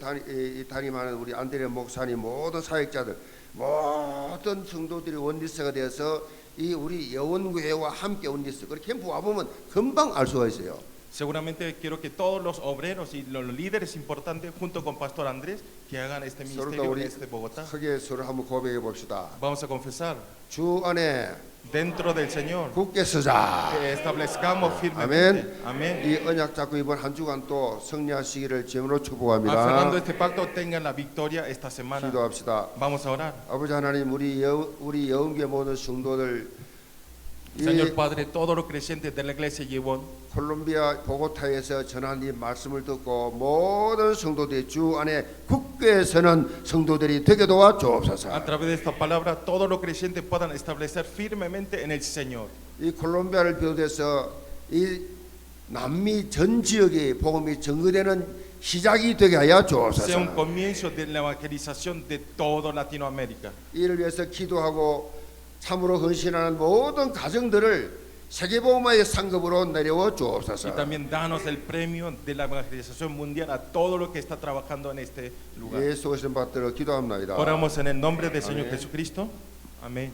담임하는 우리 안드레 목사님 모든 사역자들 모든 성도들이 원리스가 되어서 이 우리 여원교회와 함께 원리스. 그렇게 캠프 와 보면 금방 알 수가 있어요. Seguramente quiero que todos los obreros y los líderes importantes, junto con Pastor Andrés, que hagan este 서로가 ministerio 우리 en este Bogotá. 크게 서로 한번 고백해 봅시다. Vamos a confesar, 주 안에 dentro del Señor, 굳게 서자. que establezcamos firmemente. Amén. 이 언약 잡고 이번 한 주간 또 승리하시기를 제물로 축복합니다. Aferrando este pacto, tengan la victoria esta semana. 기도합시다. Vamos a orar. 아버지 하나님 우리 여운교회 모든 성도들 Señor 이 Padre, todos los creyentes de la iglesia Yevon, 콜롬비아 보고타에서 전한 이 말씀을 듣고 모든 성도들이 주 안에 굳게 서는 성도들이 되게 도와 a 주옵소서. través de esta palabra, todos los creyentes puedan establecer firmemente en el Señor. 이 콜롬비아를 비롯해서 이 남미 전 지역에 복음이 전거되는 시작이 되게 하여 Sea un 주옵소서. comienzo de la evangelización de toda Latinoamérica. 이를 위해서 기도하고 참으로 헌신하는 모든 가정들을 세계복음화의 상급으로 내려와 Y 주옵소서. también danos el premio de la evangelización mundial a todo lo que está trabajando en este lugar. 예수 오신 받들어 기도합니다. Oramos en el nombre del Señor Amén. Jesucristo. Amén.